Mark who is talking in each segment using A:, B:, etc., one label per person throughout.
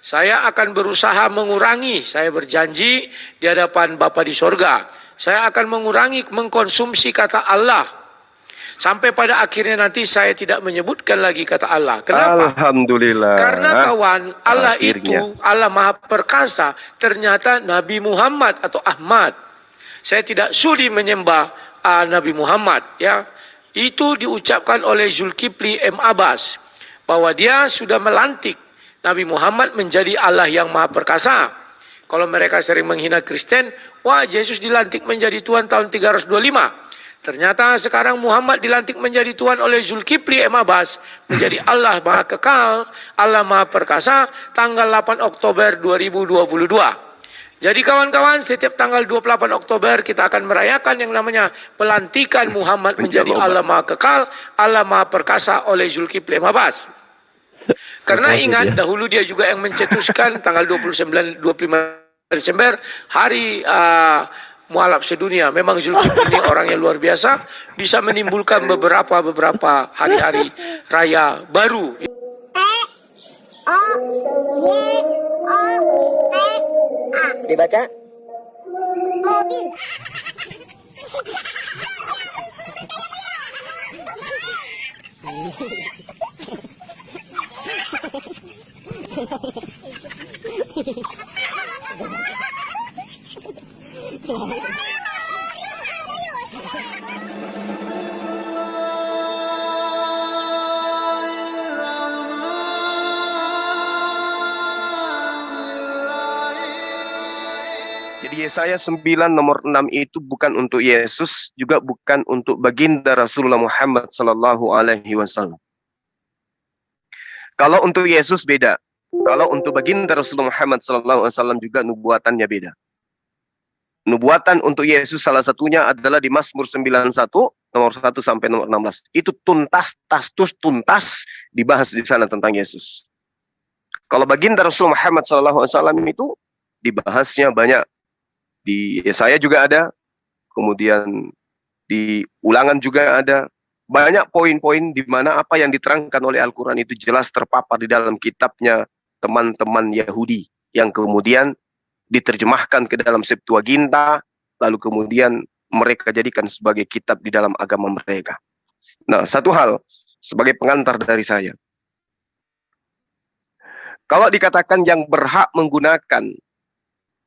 A: Saya akan berusaha mengurangi, saya berjanji di hadapan Bapa di sorga, saya akan mengurangi mengkonsumsi kata Allah. Sampai pada akhirnya nanti saya tidak menyebutkan lagi kata Allah. Kenapa?
B: Alhamdulillah.
A: Karena kawan, Allah
B: Akhirnya.
A: itu, Allah Maha Perkasa, ternyata Nabi Muhammad atau Ahmad. Saya tidak sudi menyembah Nabi Muhammad. Ya, itu diucapkan oleh Zulkifli M. Abbas, bahwa dia sudah melantik Nabi Muhammad menjadi Allah yang Maha Perkasa. Kalau mereka sering menghina Kristen, wah Yesus dilantik menjadi Tuhan tahun 325. Ternyata sekarang Muhammad dilantik menjadi Tuhan oleh Zulkifli M. Abbas, menjadi Allah Maha Kekal, Allah Maha Perkasa, tanggal 8 Oktober 2022. Jadi kawan-kawan, setiap tanggal 28 Oktober kita akan merayakan yang namanya pelantikan Muhammad menjadi Allah Maha Kekal, Allah Maha Perkasa oleh Zulkifli M. Abbas. Karena ingat, dahulu dia juga yang mencetuskan tanggal 25 Desember, hari mualaf sedunia. Memang Zulkifli ini orang yang luar biasa, bisa menimbulkan beberapa hari-hari raya baru.
C: Dibaca?
D: Mobil.
B: Jadi Yesaya 9 nomor 6 itu bukan untuk Yesus, juga bukan untuk baginda Rasulullah Muhammad sallallahu alaihi wasallam. Kalau untuk Yesus beda. Kalau untuk baginda Rasulullah Muhammad sallallahu alaihi wasallam juga nubuatannya beda. Nubuatan untuk Yesus salah satunya adalah di Mazmur 91 nomor 1 sampai nomor 16. Itu tuntas dibahas di sana tentang Yesus. Kalau baginda Rasulullah Muhammad sallallahu alaihi wasallam itu dibahasnya banyak. Di Yesaya juga ada, kemudian di Ulangan juga ada. Banyak poin-poin di mana apa yang diterangkan oleh Al-Quran itu jelas terpapar di dalam kitabnya teman-teman Yahudi, yang kemudian diterjemahkan ke dalam Septuaginta, lalu kemudian mereka jadikan sebagai kitab di dalam agama mereka. Nah, satu hal sebagai pengantar dari saya. Kalau dikatakan yang berhak menggunakan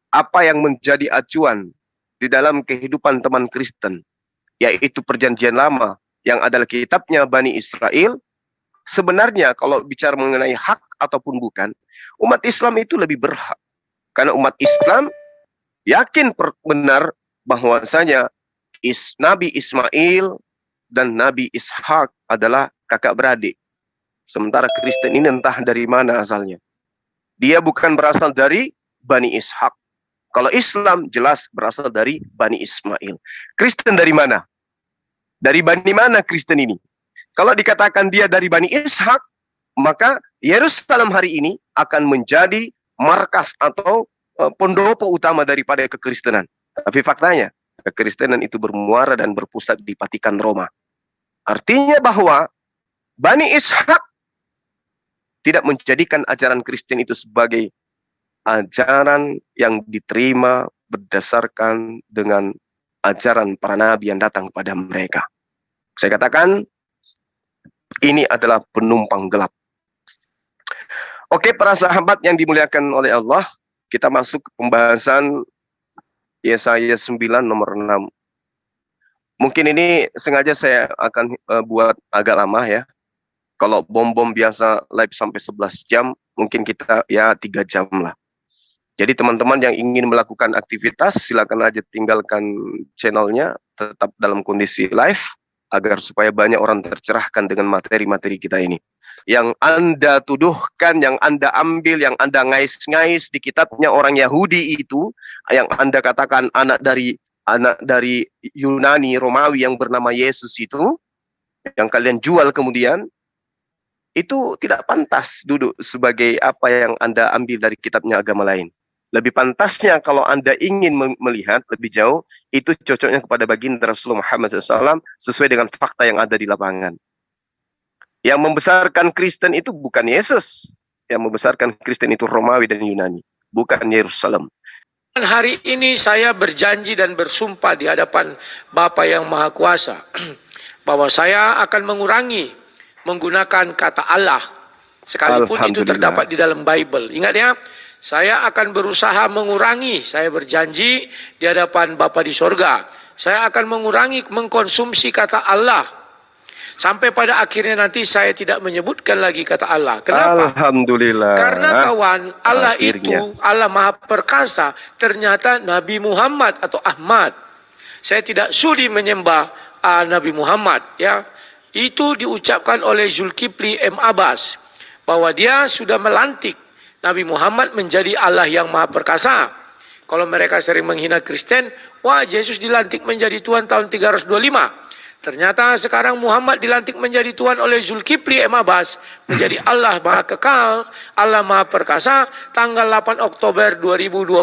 B: apa yang menjadi acuan di dalam kehidupan teman Kristen, yaitu Perjanjian Lama yang adalah kitabnya Bani Israel, sebenarnya kalau bicara mengenai hak ataupun bukan, umat Islam itu lebih berhak. Karena umat Islam yakin benar bahwasanya Nabi Ismail dan Nabi Ishak adalah kakak beradik. Sementara Kristen ini entah dari mana asalnya. Dia bukan berasal dari Bani Ishak. Kalau Islam jelas berasal dari Bani Ismail. Kristen dari mana? Dari Bani mana Kristen ini? Kalau dikatakan dia dari Bani Ishak, maka Yerusalem hari ini akan menjadi markas atau pendopo utama daripada kekristenan. Tapi faktanya, kekristenan itu bermuara dan berpusat di Vatikan Roma. Artinya bahwa Bani Ishak tidak menjadikan ajaran Kristen itu sebagai ajaran yang diterima berdasarkan dengan ajaran para nabi yang datang kepada mereka. Saya katakan, ini adalah penumpang gelap. Oke, para sahabat yang dimuliakan oleh Allah, kita masuk ke pembahasan Yesaya 9 nomor 6. Mungkin ini sengaja saya akan buat agak lama ya. Kalau bom-bom biasa live sampai 11 jam, mungkin kita ya 3 jam lah. Jadi teman-teman yang ingin melakukan aktivitas, silakan aja tinggalkan channelnya, tetap dalam kondisi live, agar supaya banyak orang tercerahkan dengan materi-materi kita ini. Yang Anda tuduhkan, yang Anda ambil, yang Anda ngais-ngais di kitabnya orang Yahudi itu, yang Anda katakan anak dari Yunani, Romawi yang bernama Yesus itu, yang kalian jual kemudian, itu tidak pantas duduk sebagai apa yang Anda ambil dari kitabnya agama lain. Lebih pantasnya kalau Anda ingin melihat lebih jauh, itu cocoknya kepada baginda Rasulullah Muhammad SAW sesuai dengan fakta yang ada di lapangan. Yang membesarkan Kristen itu bukan Yesus. yang membesarkan Kristen itu Romawi dan Yunani, bukan Yerusalem.
A: Hari ini saya berjanji dan bersumpah di hadapan Bapa yang Maha Kuasa bahwa saya akan mengurangi menggunakan kata Allah sekalipun itu terdapat di dalam Bible. Ingat ya, saya akan berusaha mengurangi, saya berjanji di hadapan Bapa di sorga, saya akan mengurangi mengkonsumsi kata Allah. Sampai pada akhirnya nanti saya tidak menyebutkan lagi kata Allah. Kenapa?
B: Alhamdulillah.
A: Karena kawan, Allah
B: Akhirnya.
A: itu, Allah Maha Perkasa, ternyata Nabi Muhammad atau Ahmad. Saya tidak sudi menyembah Nabi Muhammad. Ya, itu diucapkan oleh Zulkifli M. Abbas bahwa dia sudah melantik Nabi Muhammad menjadi Allah yang Maha Perkasa. Kalau mereka sering menghina Kristen, wah Yesus dilantik menjadi Tuhan tahun 325. Ternyata sekarang Muhammad dilantik menjadi Tuhan oleh Zulkifli M. Abbas, menjadi Allah Maha Kekal, Allah Maha Perkasa, tanggal 8 Oktober 2022.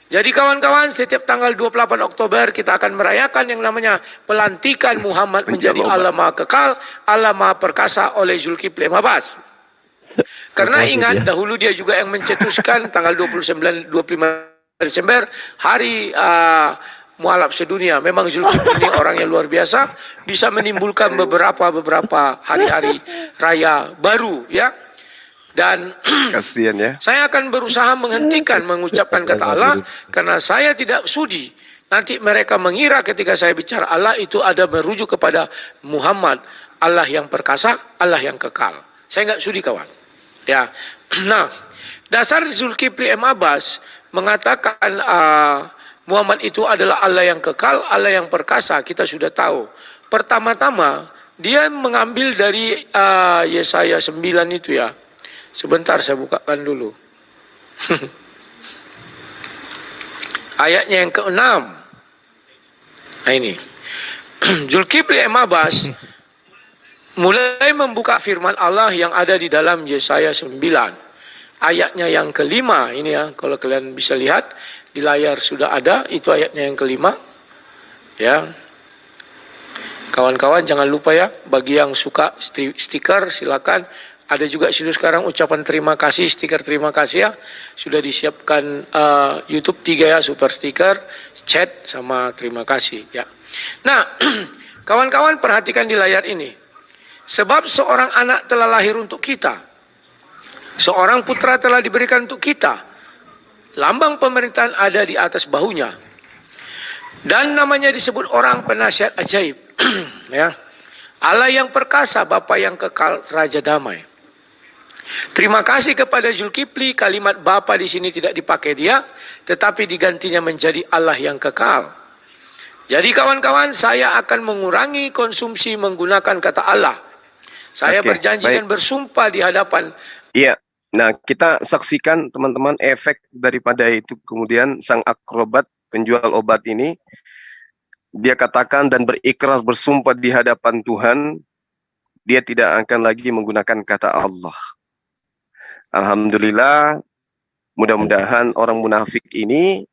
A: Jadi kawan-kawan, setiap tanggal 28 Oktober kita akan merayakan yang namanya pelantikan Muhammad menjadi Allah Maha Kekal, Allah Maha Perkasa oleh Zulkifli M. Abbas. Karena ingat, dahulu dia juga yang mencetuskan tanggal 25 Desember, hari mualaf sedunia. Memang Zulkifli ini orang yang luar biasa, bisa menimbulkan beberapa hari-hari raya baru, ya. Dan
B: Kasihan ya.
A: saya akan berusaha menghentikan mengucapkan kata Allah karena saya tidak sudi nanti mereka mengira ketika saya bicara Allah itu ada merujuk kepada Muhammad, Allah yang perkasa, Allah yang kekal. Saya nggak sudi kawan. Ya. Nah, dasar Zulkifli M. Abbas mengatakan Muhammad itu adalah Allah yang kekal, Allah yang perkasa, kita sudah tahu. Pertama-tama, dia mengambil dari Yesaya 9 itu ya. Sebentar saya bukakan dulu. Ayatnya yang ke-6. Nah ini. Zulkifli M. Abbas mulai membuka firman Allah yang ada di dalam Yesaya 9. Ayatnya yang ke-5 ini ya, kalau kalian bisa lihat di layar sudah ada, itu ayatnya yang ke-5 ya. Kawan-kawan jangan lupa ya, bagi yang suka stiker silakan, ada juga sekarang ucapan terima kasih, stiker terima kasih ya, sudah disiapkan YouTube 3 ya, super stiker, chat sama terima kasih ya. Nah, kawan-kawan perhatikan di layar ini, sebab seorang anak telah lahir untuk kita, seorang putra telah diberikan untuk kita. Lambang pemerintahan ada di atas bahunya. Dan namanya disebut orang penasihat ajaib. Ya. Allah yang perkasa, Bapa yang kekal, Raja damai. Terima kasih kepada Zulkifli, kalimat Bapa di sini tidak dipakai dia, tetapi digantinya menjadi Allah yang kekal. Jadi kawan-kawan, saya akan mengurangi konsumsi menggunakan kata Allah. Saya berjanji dan bersumpah di hadapan.
B: Iya. Nah, kita saksikan teman-teman efek daripada itu. Kemudian sang akrobat penjual obat ini, dia katakan dan berikrar bersumpah di hadapan Tuhan, dia tidak akan lagi menggunakan kata Allah. Alhamdulillah, mudah-mudahan orang munafik ini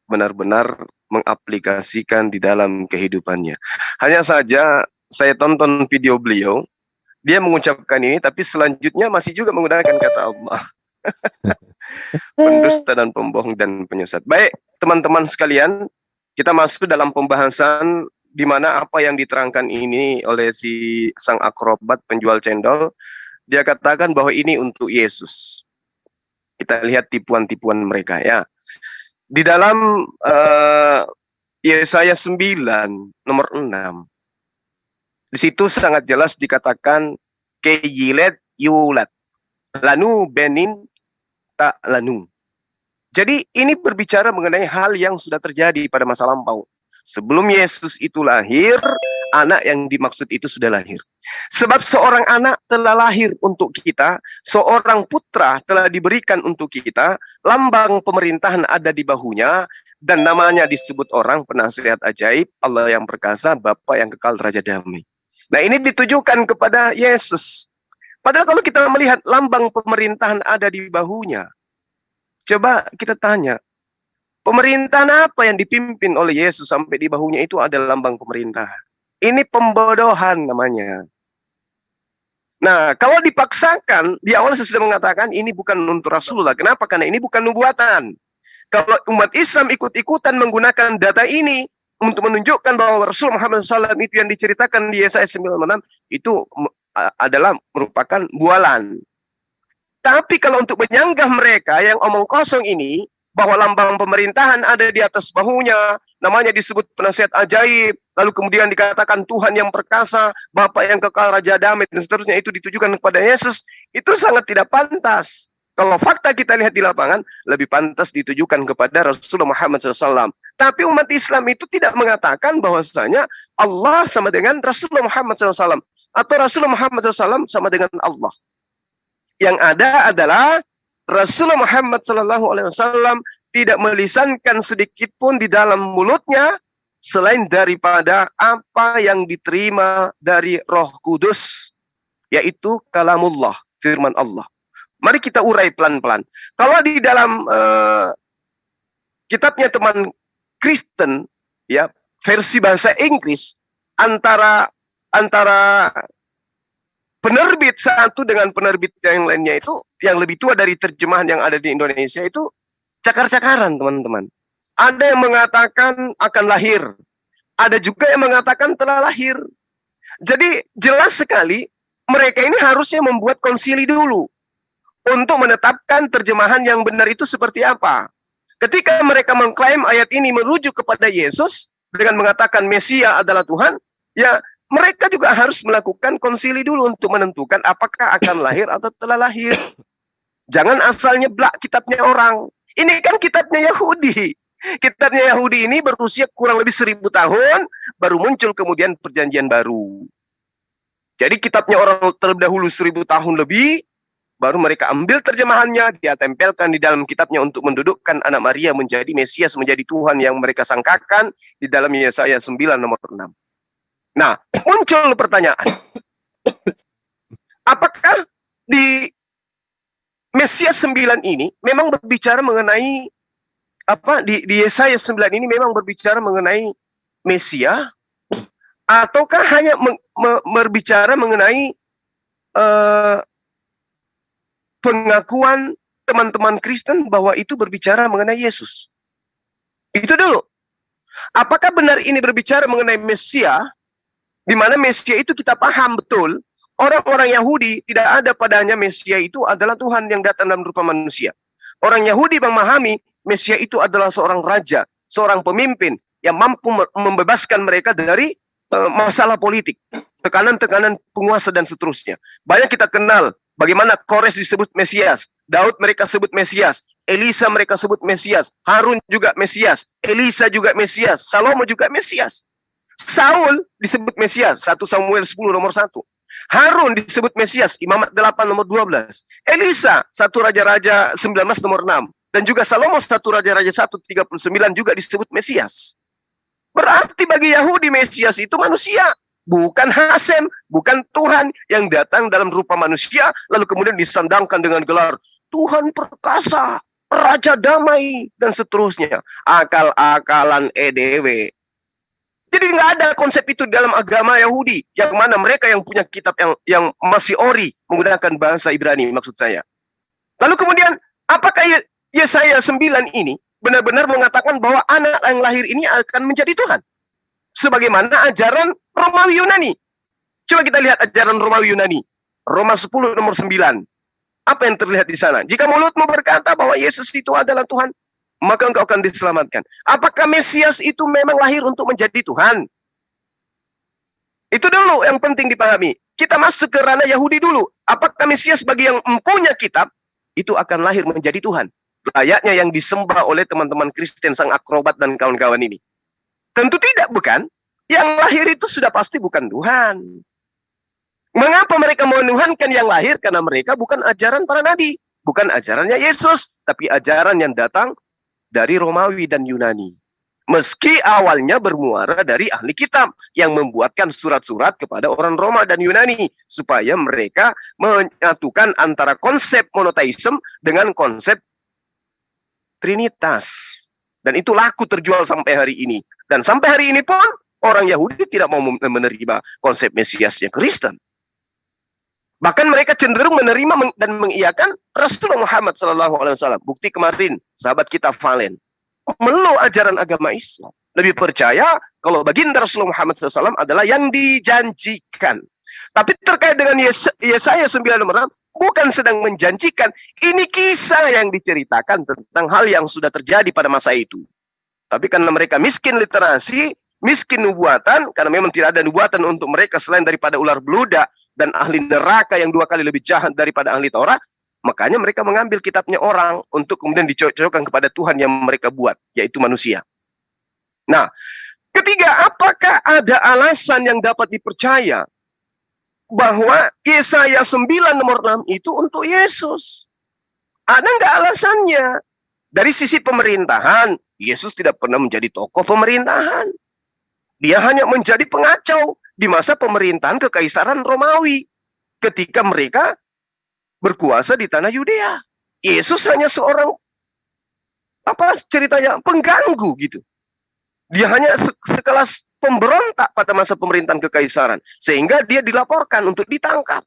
B: benar-benar mengaplikasikan di dalam kehidupannya. Hanya saja saya tonton video beliau, dia mengucapkan ini, tapi selanjutnya masih juga menggunakan kata Allah. Pendusta dan pembohong dan penyesat. Baik, teman-teman sekalian, kita masuk dalam pembahasan di mana apa yang diterangkan ini oleh si sang akrobat penjual cendol. Dia katakan bahwa ini untuk Yesus. Kita lihat tipuan-tipuan mereka ya. Di dalam Yesaya 9 nomor 6. Di situ sangat jelas dikatakan keyilet yulat lanu benin tak lanu. Jadi ini berbicara mengenai hal yang sudah terjadi pada masa lampau. Sebelum Yesus itu lahir, anak yang dimaksud itu sudah lahir. Sebab seorang anak telah lahir untuk kita, seorang putra telah diberikan untuk kita, lambang pemerintahan ada di bahunya, dan namanya disebut orang penasihat ajaib, Allah yang perkasa, Bapa yang kekal, Raja damai. Nah, ini ditujukan kepada Yesus. Padahal kalau kita melihat lambang pemerintahan ada di bahunya, coba kita tanya, pemerintahan apa yang dipimpin oleh Yesus sampai di bahunya itu ada lambang pemerintahan? Ini pembodohan namanya. Nah, kalau dipaksakan, di awal saya sudah mengatakan ini bukan untuk Rasulullah. Kenapa? Karena ini bukan nubuatan. Kalau umat Islam ikut-ikutan menggunakan data ini untuk menunjukkan bahwa Rasul Muhammad SAW itu yang diceritakan di Yesaya 96 itu adalah merupakan bualan. Tapi kalau untuk menyanggah mereka yang omong kosong ini, bahwa lambang pemerintahan ada di atas bahunya, namanya disebut penasihat ajaib, lalu kemudian dikatakan Tuhan yang perkasa, Bapa yang kekal, Raja damai, dan seterusnya, itu ditujukan kepada Yesus, itu sangat tidak pantas. Kalau fakta kita lihat di lapangan, lebih pantas ditujukan kepada Rasulullah Muhammad SAW. Tapi umat Islam itu tidak mengatakan bahwasanya Allah sama dengan Rasulullah Muhammad SAW, atau Rasulullah Muhammad SAW sama dengan Allah. Yang ada adalah Rasulullah Muhammad SAW tidak melisankan sedikit pun di dalam mulutnya selain daripada apa yang diterima dari Roh Kudus, yaitu kalamullah, firman Allah. Mari kita urai pelan-pelan. Kalau di dalam kitabnya teman Kristen, ya, versi bahasa Inggris, antara penerbit satu dengan penerbit yang lainnya itu, yang lebih tua dari terjemahan yang ada di Indonesia itu cakar-cakaran, teman-teman. Ada yang mengatakan akan lahir. Ada juga yang mengatakan telah lahir. Jadi jelas sekali mereka ini harusnya membuat konsili dulu untuk menetapkan terjemahan yang benar itu seperti apa. Ketika mereka mengklaim ayat ini merujuk kepada Yesus dengan mengatakan Mesia adalah Tuhan, ya mereka juga harus melakukan konsili dulu untuk menentukan apakah akan lahir atau telah lahir. Jangan asal nyeblak kitabnya orang. Ini kan kitabnya Yahudi. Kitabnya Yahudi ini berusia kurang lebih 1000 tahun, baru muncul kemudian perjanjian baru. Jadi kitabnya orang terlebih dahulu 1000 tahun lebih, baru mereka ambil terjemahannya, dia tempelkan di dalam kitabnya untuk mendudukkan anak Maria menjadi Mesias, menjadi Tuhan yang mereka sangkakan di dalam Yesaya 9 nomor 6. Nah, muncul pertanyaan. Apakah di Mesias 9 ini memang berbicara mengenai di Yesaya 9 ini memang berbicara mengenai Mesia, ataukah hanya berbicara mengenai pengakuan teman-teman Kristen bahwa itu berbicara mengenai Yesus? Itu dulu. Apakah benar ini berbicara mengenai Mesia, di mana Mesia itu kita paham betul, orang-orang Yahudi tidak ada padanya Mesia itu adalah Tuhan yang datang dalam rupa manusia. Orang Yahudi memahami Mesia itu adalah seorang raja, seorang pemimpin yang mampu membebaskan mereka dari masalah politik, tekanan-tekanan penguasa dan seterusnya. Banyak kita kenal bagaimana Kores disebut Mesias, Daud mereka sebut Mesias, Elisa mereka sebut Mesias, Harun juga Mesias, Elisa juga Mesias, Salomo juga Mesias. Saul disebut Mesias, 1 Samuel 10 nomor 1. Harun disebut Mesias, Imamat 8 nomor 12. Elisa, 1 Raja-Raja 19 nomor 6. Dan juga Salomo, 1 Raja-Raja 1:39 juga disebut Mesias. Berarti bagi Yahudi Mesias itu manusia, bukan Hasem, bukan Tuhan yang datang dalam rupa manusia, lalu kemudian disandangkan dengan gelar Tuhan perkasa, Raja damai, dan seterusnya. Akal-akalan EDW. Jadi nggak ada konsep itu dalam agama Yahudi, yang mana mereka yang punya kitab yang masih ori, menggunakan bahasa Ibrani maksud saya. Lalu kemudian, apakah Yesaya 9 ini benar-benar mengatakan bahwa anak yang lahir ini akan menjadi Tuhan? Sebagaimana ajaran Romawi Yunani. Coba kita lihat ajaran Romawi Yunani. Roma 10 nomor 9. Apa yang terlihat di sana? Jika mulutmu berkata bahwa Yesus itu adalah Tuhan, maka engkau akan diselamatkan. Apakah Mesias itu memang lahir untuk menjadi Tuhan? Itu dulu yang penting dipahami. Kita masuk ke ranah Yahudi dulu. Apakah Mesias bagi yang mempunyai kitab, itu akan lahir menjadi Tuhan? Layaknya yang disembah oleh teman-teman Kristen, sang akrobat dan kawan-kawan ini. Tentu tidak, bukan? Yang lahir itu sudah pasti bukan Tuhan. Mengapa mereka menuhankan yang lahir? Karena mereka bukan ajaran para nabi. Bukan ajarannya Yesus, tapi ajaran yang datang dari Romawi dan Yunani. Meski awalnya bermuara dari ahli kitab yang membuatkan surat-surat kepada orang Roma dan Yunani supaya mereka menyatukan antara konsep monoteisme dengan konsep Trinitas. Dan itu laku terjual sampai hari ini. Dan sampai hari ini pun orang Yahudi tidak mau menerima konsep Mesiasnya Kristen. Bahkan mereka cenderung menerima dan mengiyakan Rasulullah Muhammad SAW. Bukti kemarin, sahabat kita Valen meluk ajaran agama Islam. Lebih percaya kalau baginda Rasulullah Muhammad SAW adalah yang dijanjikan. Tapi terkait dengan Yesaya 9 nomor 6, bukan sedang menjanjikan. Ini kisah yang diceritakan tentang hal yang sudah terjadi pada masa itu. Tapi karena mereka miskin literasi, miskin nubuatan, karena memang tidak ada nubuatan untuk mereka selain daripada ular beludak dan ahli neraka yang 2 kali lebih jahat daripada ahli Taurat, makanya mereka mengambil kitabnya orang untuk kemudian dicocokkan kepada Tuhan yang mereka buat, yaitu manusia. Nah, ketiga, apakah ada alasan yang dapat dipercaya bahwa Yesaya 9 nomor 6 itu untuk Yesus? Ada nggak alasannya? Dari sisi pemerintahan, Yesus tidak pernah menjadi tokoh pemerintahan. Dia hanya menjadi pengacau di masa pemerintahan Kekaisaran Romawi ketika mereka berkuasa di tanah Yudea. Yesus hanya seorang pengganggu gitu. Dia hanya sekelas pemberontak pada masa pemerintahan Kekaisaran, sehingga dia dilaporkan untuk ditangkap.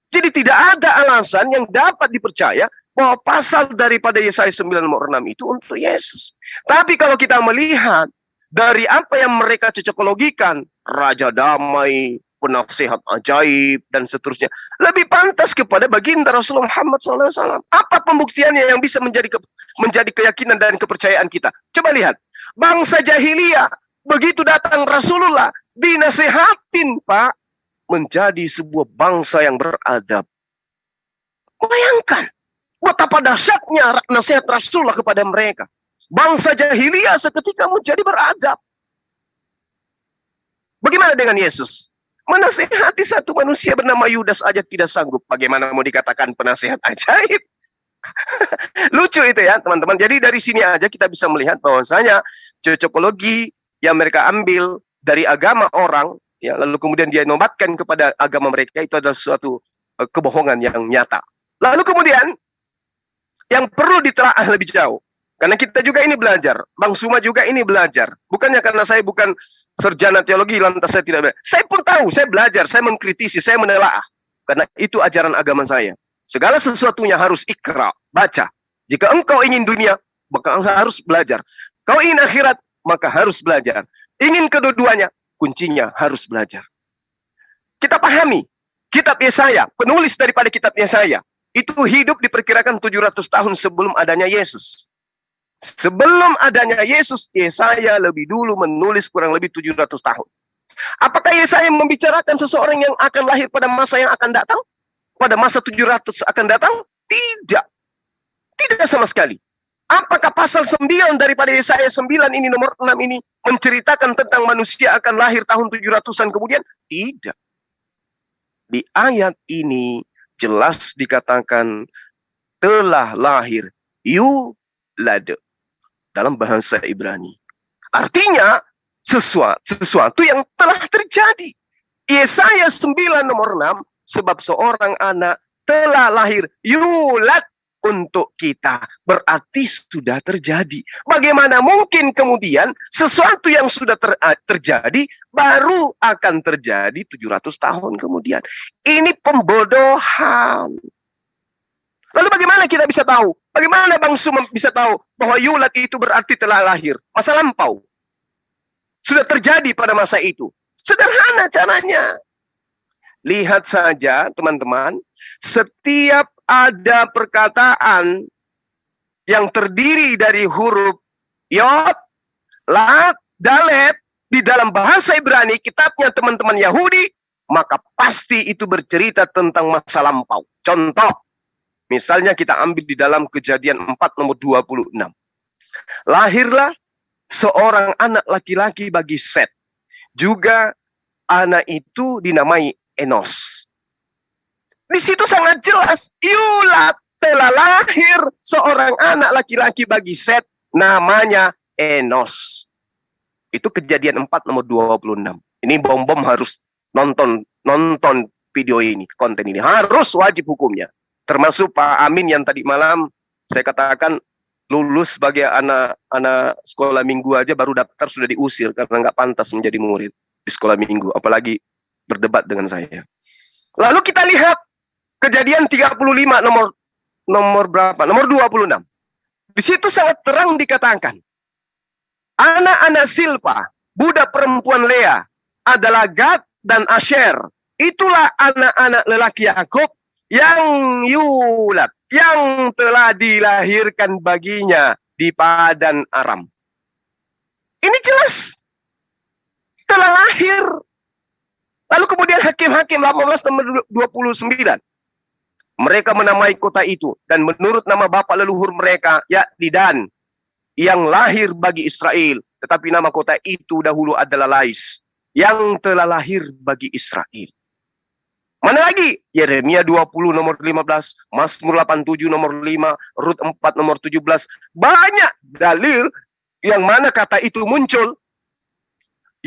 B: Jadi tidak ada alasan yang dapat dipercaya bahwa pasal daripada Yesaya 9 nomor 6 itu untuk Yesus. Tapi kalau kita melihat dari apa yang mereka cocokologikan, Raja Damai, Penasehat Ajaib, dan seterusnya, lebih pantas kepada baginda Rasulullah Muhammad SAW. Apa pembuktiannya yang bisa menjadi keyakinan dan kepercayaan kita? Coba lihat, bangsa jahiliyah, begitu datang Rasulullah, dinasehatin, Pak, menjadi sebuah bangsa yang beradab. Bayangkan, betapa dahsyatnya nasihat Rasulullah kepada mereka. Bangsa jahiliyah seketika menjadi beradab. Bagaimana dengan Yesus? Menasehati satu manusia bernama Yudas aja tidak sanggup. Bagaimana mau dikatakan penasehat ajaib? Lucu itu ya, teman-teman. Jadi dari sini aja kita bisa melihat bahwasanya cocokologi yang mereka ambil dari agama orang, ya, lalu kemudian dia nobatkan kepada agama mereka, itu adalah suatu kebohongan yang nyata. Lalu kemudian yang perlu ditelaah lebih jauh, karena kita juga ini belajar, Bang Suma juga ini belajar. Bukannya karena saya bukan sarjana teologi, lantas saya tidak belajar. Saya pun tahu, saya belajar, saya mengkritisi, saya menelaah. Karena itu ajaran agama saya. Segala sesuatunya harus ikra, baca. Jika engkau ingin dunia, maka engkau harus belajar. Kau ingin akhirat, maka harus belajar. Ingin kedua-duanya, kuncinya harus belajar. Kita pahami, kitab Yesaya, penulis daripada kitab Yesaya, itu hidup diperkirakan 700 tahun sebelum adanya Yesus. Sebelum adanya Yesus, Yesaya lebih dulu menulis kurang lebih 700 tahun. Apakah Yesaya membicarakan seseorang yang akan lahir pada masa yang akan datang? Pada masa 700 akan datang? Tidak. Tidak sama sekali. Apakah pasal 9 daripada Yesaya 9 ini, nomor 6 ini, menceritakan tentang manusia akan lahir tahun 700-an kemudian? Tidak. Di ayat ini jelas dikatakan telah lahir yulad dalam bahasa Ibrani. Artinya sesuatu yang telah terjadi. Yesaya 9 nomor 6, sebab seorang anak telah lahir yulad untuk kita, berarti sudah terjadi. Bagaimana mungkin kemudian sesuatu yang sudah terjadi baru akan terjadi 700 tahun kemudian? Ini pembodohan. Lalu bagaimana kita bisa tahu? Bagaimana Bang Sum bisa tahu bahwa yulad itu berarti telah lahir? Masa lampau. Sudah terjadi pada masa itu. Sederhana caranya. Lihat saja teman-teman, setiap ada perkataan yang terdiri dari huruf yod, lat, dalet di dalam bahasa Ibrani, kitabnya teman-teman Yahudi, maka pasti itu bercerita tentang masa lampau. Contoh, misalnya kita ambil di dalam Kejadian 4 nomor 26. Lahirlah seorang anak laki-laki bagi Set. Juga anak itu dinamai Enos. Di situ sangat jelas, yulad, telah lahir seorang anak laki-laki bagi Set, namanya Enos. Itu Kejadian 4 nomor 26. Ini bom-bom harus nonton video ini, konten ini. Harus wajib hukumnya. Termasuk Pak Amin yang tadi malam saya katakan lulus sebagai anak sekolah minggu aja baru daftar sudah diusir karena nggak pantas menjadi murid di sekolah minggu, apalagi berdebat dengan saya. Lalu kita lihat Kejadian 35 nomor berapa? Nomor 26. Di situ sangat terang dikatakan, anak-anak Silpa, budak perempuan Lea, adalah Gad dan Asher. Itulah anak-anak lelaki Yakub yang Yulat, yang telah dilahirkan baginya di Padan Aram. Ini jelas telah lahir. Lalu kemudian Hakim-Hakim 18 nomor 29. Mereka menamai kota itu, dan menurut nama bapak leluhur mereka, yakni Dan, yang lahir bagi Israel. Tetapi nama kota itu dahulu adalah Lais, yang telah lahir bagi Israel. Mana lagi? Yeremia 20 nomor 15, Mazmur 87 nomor 5, Rut 4 nomor 17. Banyak dalil yang mana kata itu muncul.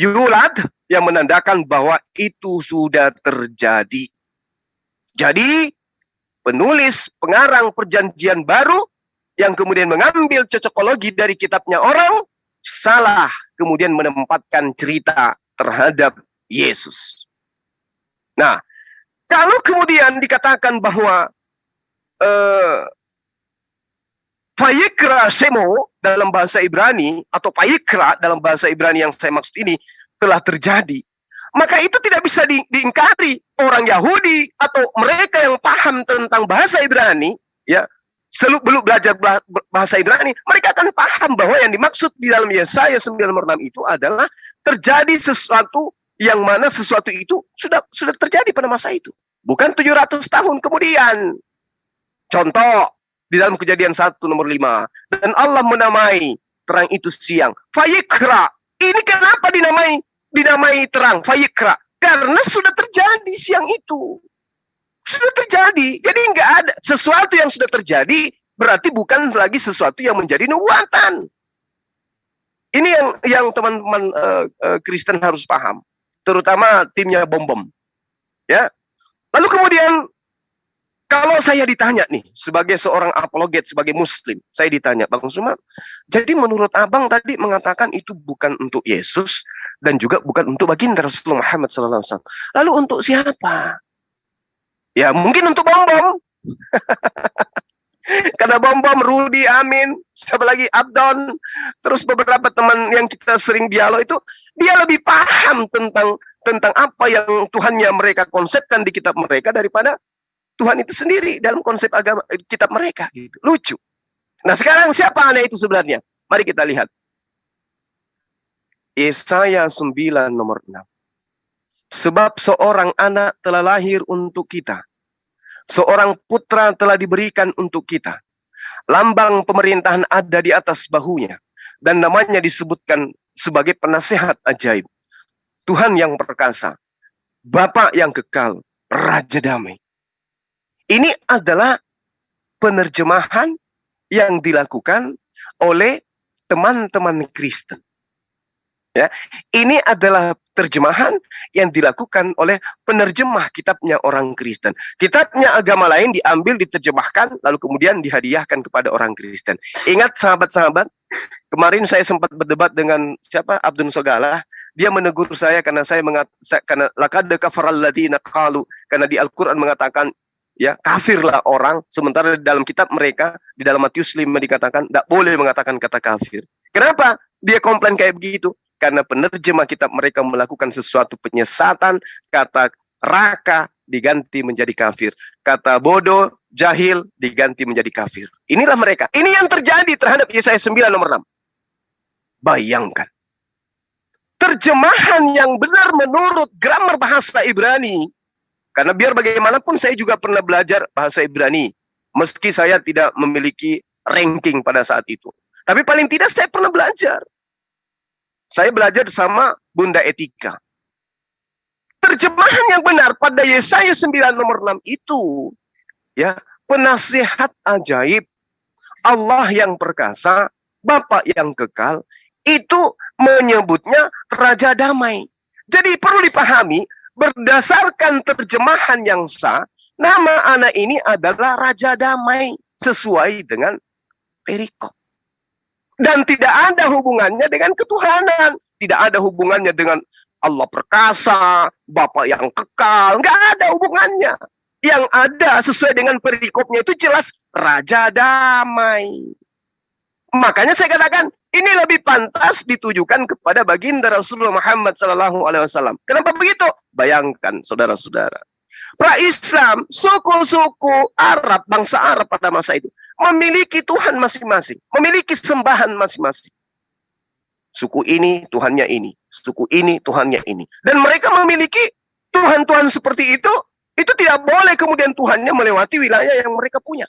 B: Yulad yang menandakan bahwa itu sudah terjadi. Jadi, penulis, pengarang perjanjian baru yang kemudian mengambil cocokologi dari kitabnya orang, salah kemudian menempatkan cerita terhadap Yesus. Nah, kalau kemudian dikatakan bahwa Vayikra Shemo dalam bahasa Ibrani, atau Vayikra dalam bahasa Ibrani yang saya maksud ini telah terjadi, maka itu tidak bisa diingkari. Orang Yahudi atau mereka yang paham tentang bahasa Ibrani, ya, belum belajar bahasa Ibrani, mereka akan paham bahwa yang dimaksud di dalam Yesaya 9:6 itu adalah terjadi sesuatu yang mana sesuatu itu sudah terjadi pada masa itu. Bukan 700 tahun kemudian. Contoh, di dalam Kejadian 1 nomor 5. Dan Allah menamai terang itu siang. Vayikra. Ini kenapa dinamai terang? Vayikra. Karena sudah terjadi siang itu. Sudah terjadi. Jadi nggak ada sesuatu yang sudah terjadi, berarti bukan lagi sesuatu yang menjadi nubuatan. Ini yang teman-teman Kristen harus paham. Terutama timnya Bom-Bom. Ya. Lalu kemudian, kalau saya ditanya nih, sebagai seorang apologet, sebagai muslim, saya ditanya, Bang Sumat, jadi menurut abang tadi mengatakan itu bukan untuk Yesus, dan juga bukan untuk baginda Rasulullah Muhammad SAW. Lalu untuk siapa? Ya mungkin untuk Bom-Bom. Karena Bom-Bom, Rudi, Amin, siapa lagi, Abdon, terus beberapa teman yang kita sering dialog itu, dia lebih paham tentang apa yang Tuhannya mereka konsepkan di kitab mereka daripada Tuhan itu sendiri dalam konsep agama kitab mereka. Gitu. Lucu. Nah sekarang siapa anak itu sebenarnya? Mari kita lihat. Yesaya 9 nomor 6. Sebab seorang anak telah lahir untuk kita. Seorang putra telah diberikan untuk kita. Lambang pemerintahan ada di atas bahunya. Dan namanya disebutkan sebagai penasehat ajaib. Tuhan yang perkasa. Bapa yang kekal. Raja damai. Ini adalah penerjemahan yang dilakukan oleh teman-teman Kristen. Ya, ini adalah terjemahan yang dilakukan oleh penerjemah kitabnya orang Kristen. Kitabnya agama lain diambil, diterjemahkan, lalu kemudian dihadiahkan kepada orang Kristen. Ingat sahabat-sahabat, kemarin saya sempat berdebat dengan Abdun Sogala. Dia menegur saya karena saya karena laqad kafaral ladzina qalu, karena di Al-Qur'an mengatakan ya kafirlah orang, sementara di dalam kitab mereka di dalam Matius 5 dikatakan tidak boleh mengatakan kata kafir. Kenapa dia komplain kayak begitu? Karena penerjemah kitab mereka melakukan sesuatu penyesatan, kata raka diganti menjadi kafir, kata bodoh, jahil diganti menjadi kafir. Inilah mereka. Ini yang terjadi terhadap Yesaya 9 nomor 6. Bayangkan. Terjemahan yang benar menurut grammar bahasa Ibrani. Karena biar bagaimanapun saya juga pernah belajar bahasa Ibrani. Meski saya tidak memiliki ranking pada saat itu. Tapi paling tidak saya pernah belajar. Saya belajar sama Bunda Etika. Terjemahan yang benar pada Yesaya 9 nomor 6 itu, ya, penasihat ajaib, Allah yang perkasa, Bapa yang kekal, itu menyebutnya Raja Damai. Jadi perlu dipahami, berdasarkan terjemahan yang sah, nama anak ini adalah Raja Damai, sesuai dengan perikop. Dan tidak ada hubungannya dengan ketuhanan. Tidak ada hubungannya dengan Allah perkasa, Bapa yang kekal. Nggak ada hubungannya. yang ada sesuai dengan perikopnya itu jelas Raja Damai. Makanya saya katakan ini lebih pantas ditujukan kepada baginda Rasulullah Muhammad SAW. Kenapa begitu? Bayangkan saudara-saudara, pra-Islam, suku-suku Arab, bangsa Arab pada masa itu memiliki Tuhan masing-masing, memiliki sembahan masing-masing. Suku ini Tuhannya ini, suku ini Tuhannya ini, dan mereka memiliki Tuhan-Tuhan seperti itu tidak boleh kemudian Tuhannya melewati wilayah yang mereka punya.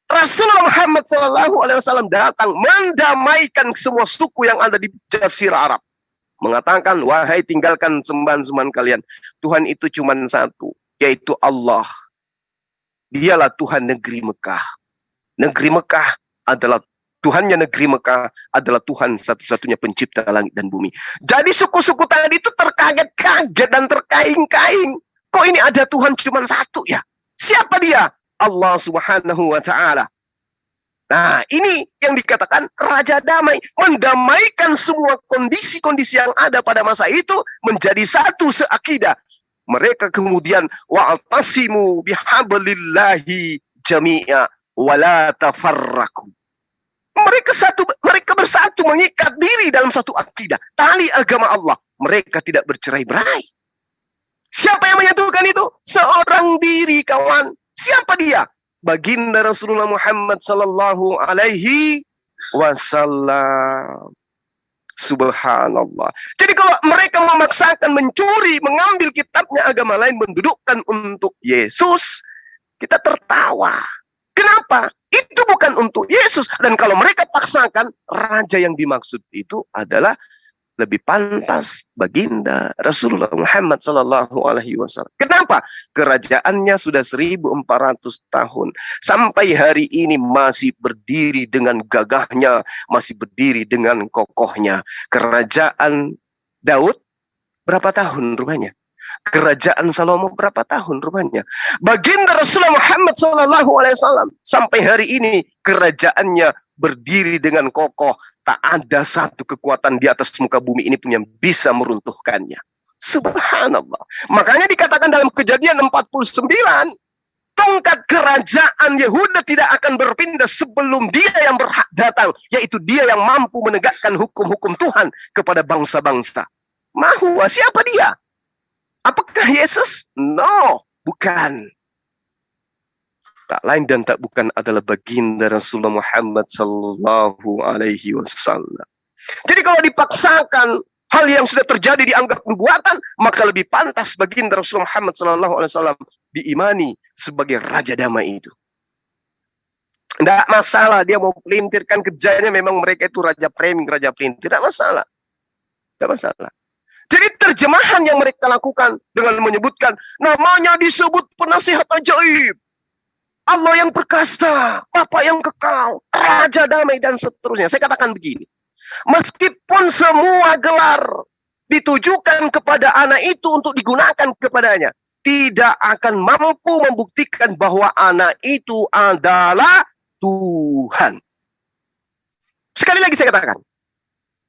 B: Rasulullah Muhammad SAW datang mendamaikan semua suku yang ada di Jazirah Arab. Mengatakan, wahai tinggalkan sembahan-sembahan kalian. Tuhan itu cuma satu, yaitu Allah. Dialah Tuhan negeri Mekah. Negeri Mekah adalah Tuhannya negeri Mekah adalah Tuhan satu-satunya pencipta langit dan bumi. Jadi suku-suku tadi itu terkaget-kaget dan terkaing-kaing. Kok ini ada Tuhan cuma satu ya? Siapa dia? Allah Subhanahu wa Ta'ala. Nah, ini yang dikatakan Raja Damai, mendamaikan semua kondisi-kondisi yang ada pada masa itu menjadi satu seakidah. Mereka kemudian wa'tasimu bihablillahi jami'a wa la tafarraqu. Mereka bersatu mengikat diri dalam satu akidah, tali agama Allah. Mereka tidak bercerai-berai. Siapa yang menyatukan itu? Seorang diri, kawan. Siapa dia? Baginda Rasulullah Muhammad sallallahu alaihi wasallam. Subhanallah. Jadi kalau mereka memaksakan mencuri, mengambil kitabnya agama lain, mendudukkan untuk Yesus, kita tertawa. Kenapa? Itu bukan untuk Yesus. Dan kalau mereka paksakan, raja yang dimaksud itu adalah lebih pantas baginda Rasulullah Muhammad sallallahu alaihi wasallam. Kenapa? Kerajaannya sudah 1400 tahun. Sampai hari ini masih berdiri dengan gagahnya, masih berdiri dengan kokohnya. Kerajaan Daud berapa tahun rupanya? Kerajaan Salomo berapa tahun rupanya? Baginda Rasulullah Muhammad sallallahu alaihi wasallam sampai hari ini kerajaannya berdiri dengan kokoh. Tak ada satu kekuatan di atas muka bumi ini pun yang bisa meruntuhkannya. Subhanallah. Makanya dikatakan dalam Kejadian 49, tongkat kerajaan Yehuda tidak akan berpindah sebelum dia yang berhak datang, yaitu dia yang mampu menegakkan hukum-hukum Tuhan kepada bangsa-bangsa. Mahua, siapa dia? Apakah Yesus? No, bukan. Tak lain dan tak bukan adalah baginda Rasulullah Muhammad sallallahu alaihi wasallam. Jadi kalau dipaksakan hal yang sudah terjadi dianggap nubuatan, maka lebih pantas baginda Rasulullah Muhammad sallallahu alaihi wasallam diimani sebagai Raja Damai itu. Tidak masalah dia mau pelintirkan kerjanya, memang mereka itu raja framing, raja pelintir, tidak masalah. Tidak masalah. Jadi terjemahan yang mereka lakukan dengan menyebutkan namanya disebut penasihat ajaib, Allah yang perkasa, Bapa yang kekal, Raja Damai, dan seterusnya. Saya katakan begini, meskipun semua gelar ditujukan kepada anak itu untuk digunakan kepadanya, tidak akan mampu membuktikan bahwa anak itu adalah Tuhan. Sekali lagi saya katakan,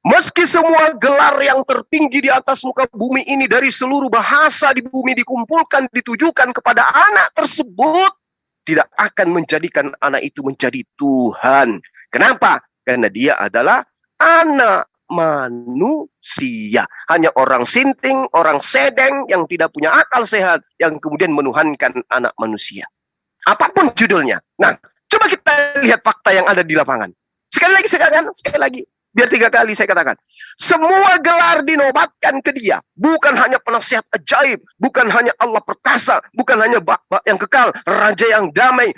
B: meski semua gelar yang tertinggi di atas muka bumi ini dari seluruh bahasa di bumi dikumpulkan, ditujukan kepada anak tersebut, tidak akan menjadikan anak itu menjadi Tuhan. Kenapa? Karena dia adalah anak manusia. Hanya orang sinting, orang sedeng yang tidak punya akal sehat yang kemudian menuhankan anak manusia. Apapun judulnya. Nah, coba kita lihat fakta yang ada di lapangan. Sekali lagi. Biar 3 kali saya katakan. Semua gelar dinobatkan ke dia. Bukan hanya penasihat ajaib. Bukan hanya Allah perkasa. Bukan hanya Bapa yang kekal. Raja yang damai.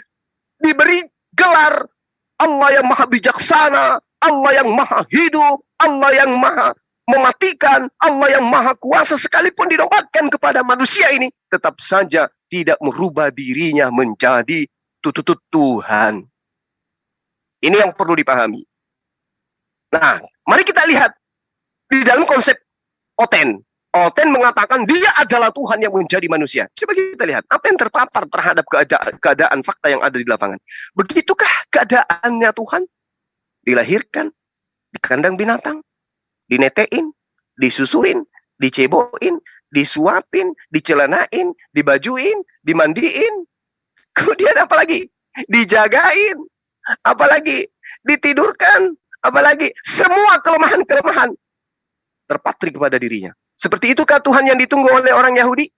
B: Diberi gelar Allah yang maha bijaksana. Allah yang maha hidup. Allah yang maha mematikan. Allah yang maha kuasa. Sekalipun dinobatkan kepada manusia ini, tetap saja tidak merubah dirinya menjadi Tuhan. Ini yang perlu dipahami. Nah, mari kita lihat di dalam konsep Oten. Oten mengatakan dia adalah Tuhan yang menjadi manusia. Coba kita lihat apa yang terpapar terhadap keadaan fakta yang ada di lapangan. Begitukah keadaannya Tuhan? Dilahirkan di kandang binatang, dinetein, disusuin, diceboin, disuapin, dicelanain, dibajuin, dimandiin. Kemudian apa lagi? Dijagain. Apalagi? Ditidurkan. Apalagi? Semua kelemahan-kelemahan terpatri kepada dirinya. Seperti itukah Tuhan yang ditunggu oleh orang Yahudi?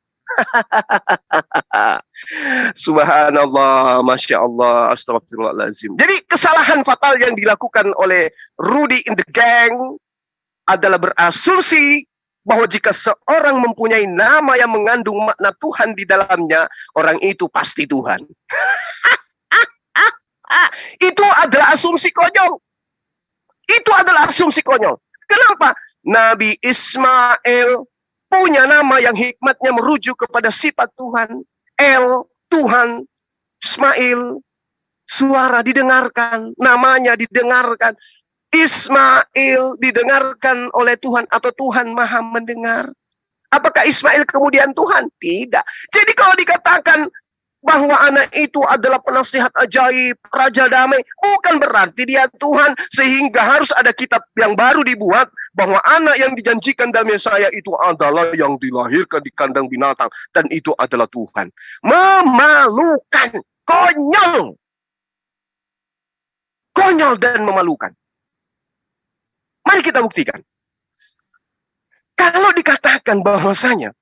B: Subhanallah, Masya Allah, astagfirullahaladzim. Jadi kesalahan fatal yang dilakukan oleh Rudy in the gang adalah berasumsi bahwa jika seorang mempunyai nama yang mengandung makna Tuhan di dalamnya, orang itu pasti Tuhan. Itu adalah asumsi konyol. Itu adalah asumsi konyol. Kenapa? Nabi Ismail punya nama yang hikmatnya merujuk kepada sifat Tuhan. El, Tuhan, Ismail, suara didengarkan, namanya didengarkan. Ismail didengarkan oleh Tuhan atau Tuhan Maha mendengar. Apakah Ismail kemudian Tuhan? Tidak. Jadi kalau dikatakan bahwa anak itu adalah penasihat ajaib, raja damai, bukan berarti dia Tuhan, sehingga harus ada kitab yang baru dibuat bahwa anak yang dijanjikan dalam Yesaya itu adalah yang dilahirkan di kandang binatang dan itu adalah Tuhan. Memalukan, konyol. Konyol dan memalukan. Mari kita buktikan. Kalau dikatakan bahwasanya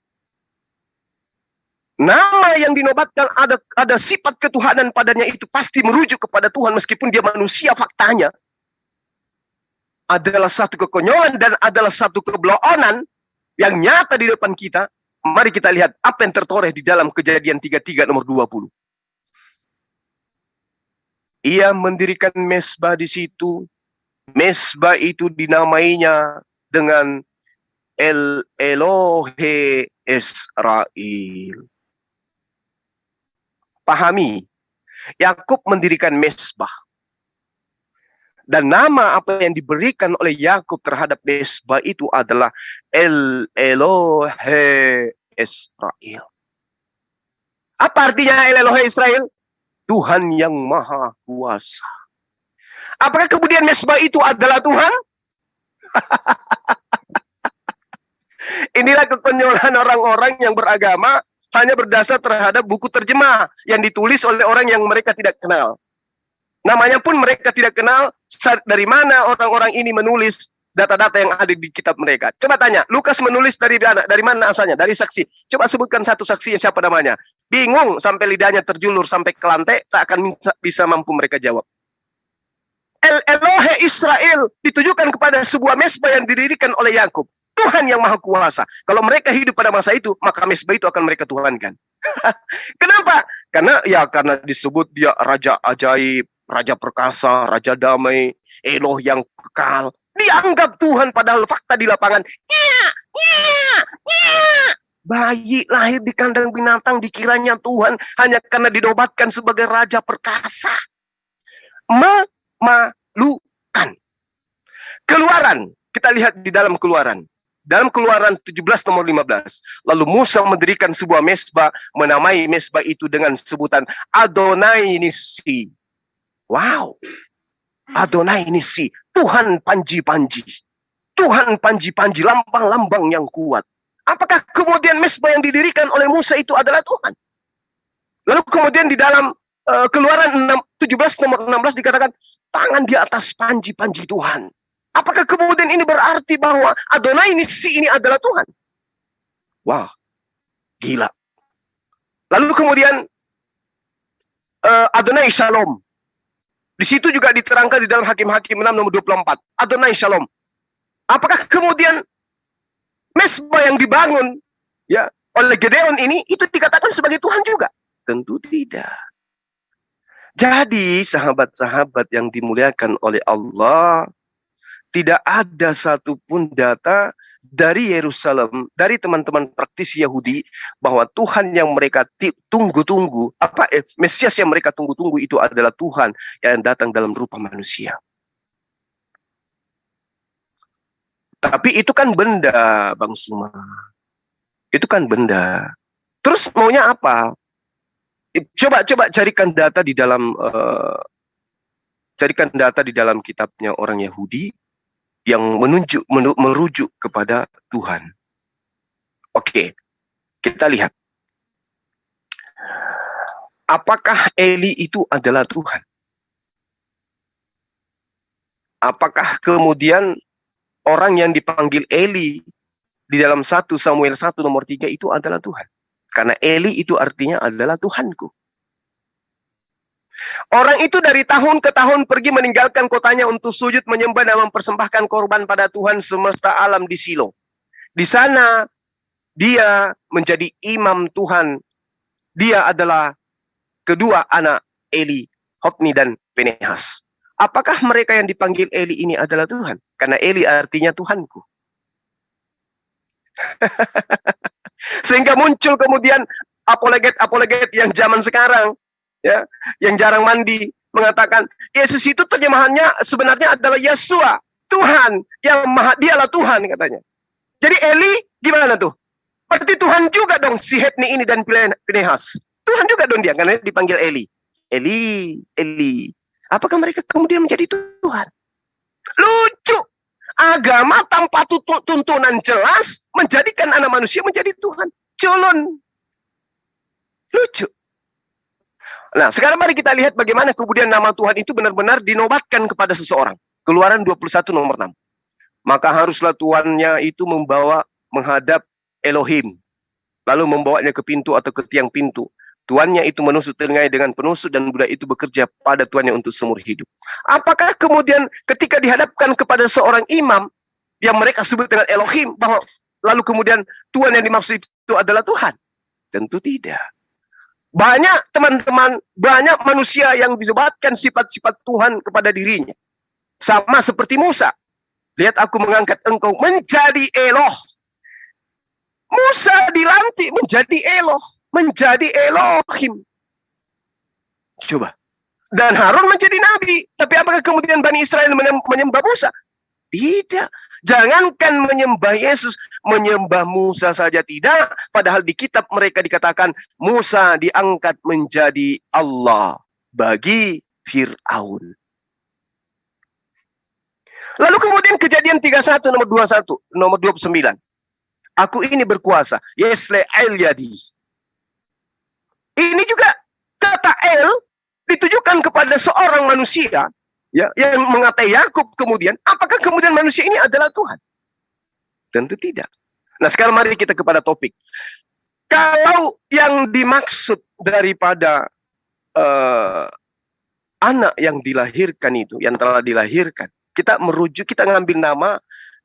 B: nama yang dinobatkan ada sifat ketuhanan padanya itu pasti merujuk kepada Tuhan meskipun dia manusia, faktanya adalah satu kekonyolan dan adalah satu kebeloonan yang nyata di depan kita. Mari kita lihat apa yang tertoreh di dalam Kejadian 33 nomor 20. Ia mendirikan mesbah di situ. Mesbah itu dinamainya dengan El Elohe Israel. Pahami, Yakub mendirikan mesbah. Dan nama apa yang diberikan oleh Yakub terhadap mesbah itu adalah El Elohe Israel. Apa artinya El Elohe Israel? Tuhan yang Maha Kuasa. Apakah kemudian mesbah itu adalah Tuhan? Inilah kekonyolan orang-orang yang beragama hanya berdasar terhadap buku terjemah yang ditulis oleh orang yang mereka tidak kenal. Namanya pun mereka tidak kenal dari mana orang-orang ini menulis data-data yang ada di kitab mereka. Coba tanya, Lukas menulis dari mana asalnya? Dari saksi. Coba sebutkan satu saksi yang siapa namanya. Bingung sampai lidahnya terjulur sampai ke lantai, tak akan bisa mampu mereka jawab. El Elohe Israel ditujukan kepada sebuah mesbah yang didirikan oleh Yakub. Tuhan yang Maha Kuasa. Kalau mereka hidup pada masa itu, maka mesbah itu akan mereka tuhankan. Kenapa? Karena disebut dia raja ajaib, raja perkasa, raja damai, Eloh yang kekal. Dianggap Tuhan padahal fakta di lapangan. Bayi lahir di kandang binatang dikiranya Tuhan hanya karena dinobatkan sebagai raja perkasa. Memalukan. Keluaran, kita lihat di dalam Keluaran. Dalam Keluaran 17 nomor 15. Lalu Musa mendirikan sebuah mesbah, menamai mesbah itu dengan sebutan Adonai Nissi. Wow. Adonai Nissi, Tuhan panji-panji. Tuhan panji-panji, lambang-lambang yang kuat. Apakah kemudian mesbah yang didirikan oleh Musa itu adalah Tuhan? Lalu kemudian di dalam Keluaran 17 nomor 16 dikatakan tangan di atas panji-panji Tuhan. Apakah kemudian ini berarti bahwa Adonai Nissi ini adalah Tuhan? Wah, gila. Lalu kemudian Adonai Shalom. Di situ juga diterangkan di dalam Hakim-Hakim 6 nomor 24. Adonai Shalom. Apakah kemudian mesbah yang dibangun ya oleh Gedeon ini itu dikatakan sebagai Tuhan juga? Tentu tidak. Jadi sahabat-sahabat yang dimuliakan oleh Allah, tidak ada satupun data dari Yerusalem, dari teman-teman praktisi Yahudi, bahwa Tuhan yang mereka tunggu-tunggu, Mesias yang mereka tunggu-tunggu itu adalah Tuhan yang datang dalam rupa manusia. Tapi itu kan benda, Bang Suma. Itu kan benda. Terus maunya apa? Coba carikan data di dalam kitabnya orang Yahudi yang merujuk kepada Tuhan. Oke, Kita lihat. Apakah Eli itu adalah Tuhan? Apakah kemudian orang yang dipanggil Eli di dalam 1 Samuel 1 nomor 3 itu adalah Tuhan? Karena Eli itu artinya adalah Tuhanku. Orang itu dari tahun ke tahun pergi meninggalkan kotanya untuk sujud menyembah dan mempersembahkan korban pada Tuhan semesta alam di Silo. Di sana dia menjadi imam Tuhan. Dia adalah kedua anak Eli, Hofni dan Pinehas. Apakah mereka yang dipanggil Eli ini adalah Tuhan? Karena Eli artinya Tuhanku. Sehingga muncul kemudian apologet yang zaman sekarang, ya, yang jarang mandi, mengatakan Yesus itu terjemahannya sebenarnya adalah Yesua, Tuhan yang maha, dialah Tuhan katanya. Jadi Eli gimana tuh? Berarti Tuhan juga dong si Hofni ini dan Pinehas. Tuhan juga dong dia karena dipanggil Eli. Eli, Eli. Apakah mereka kemudian menjadi Tuhan? Lucu. Agama tanpa tuntunan jelas menjadikan anak manusia menjadi Tuhan. Culun. Lucu. Nah, sekarang mari kita lihat bagaimana kemudian nama Tuhan itu benar-benar dinobatkan kepada seseorang. Keluaran 21 nomor 6. Maka haruslah tuannya itu menghadap Elohim. Lalu membawanya ke pintu atau ke tiang pintu. Tuannya itu menusuk telinganya dengan penusuk dan budak itu bekerja pada tuannya untuk seumur hidup. Apakah kemudian ketika dihadapkan kepada seorang imam yang mereka sebut dengan Elohim, bahwa lalu kemudian Tuhan yang dimaksud itu adalah Tuhan? Tentu tidak. Banyak teman-teman, banyak manusia yang disebatkan sifat-sifat Tuhan kepada dirinya. Sama seperti Musa. Lihat aku mengangkat engkau menjadi Eloh. Musa dilantik menjadi Eloh. Menjadi Elohim. Coba. Dan Harun menjadi nabi. Tapi apakah kemudian Bani Israel menyembah Musa? Tidak. Jangankan menyembah Yesus, menyembah Musa saja tidak. Padahal di kitab mereka dikatakan Musa diangkat menjadi Allah bagi Fir'aun. Lalu kemudian Kejadian 31 nomor 29. Aku ini berkuasa. Yesle el yadi. Ini juga kata El ditujukan kepada seorang manusia, ya, yang mengatai Yakub kemudian. Apakah kemudian manusia ini adalah Tuhan? Tentu tidak. Nah, sekarang mari kita kepada topik. Kalau yang dimaksud daripada anak yang dilahirkan itu, yang telah dilahirkan, kita ngambil nama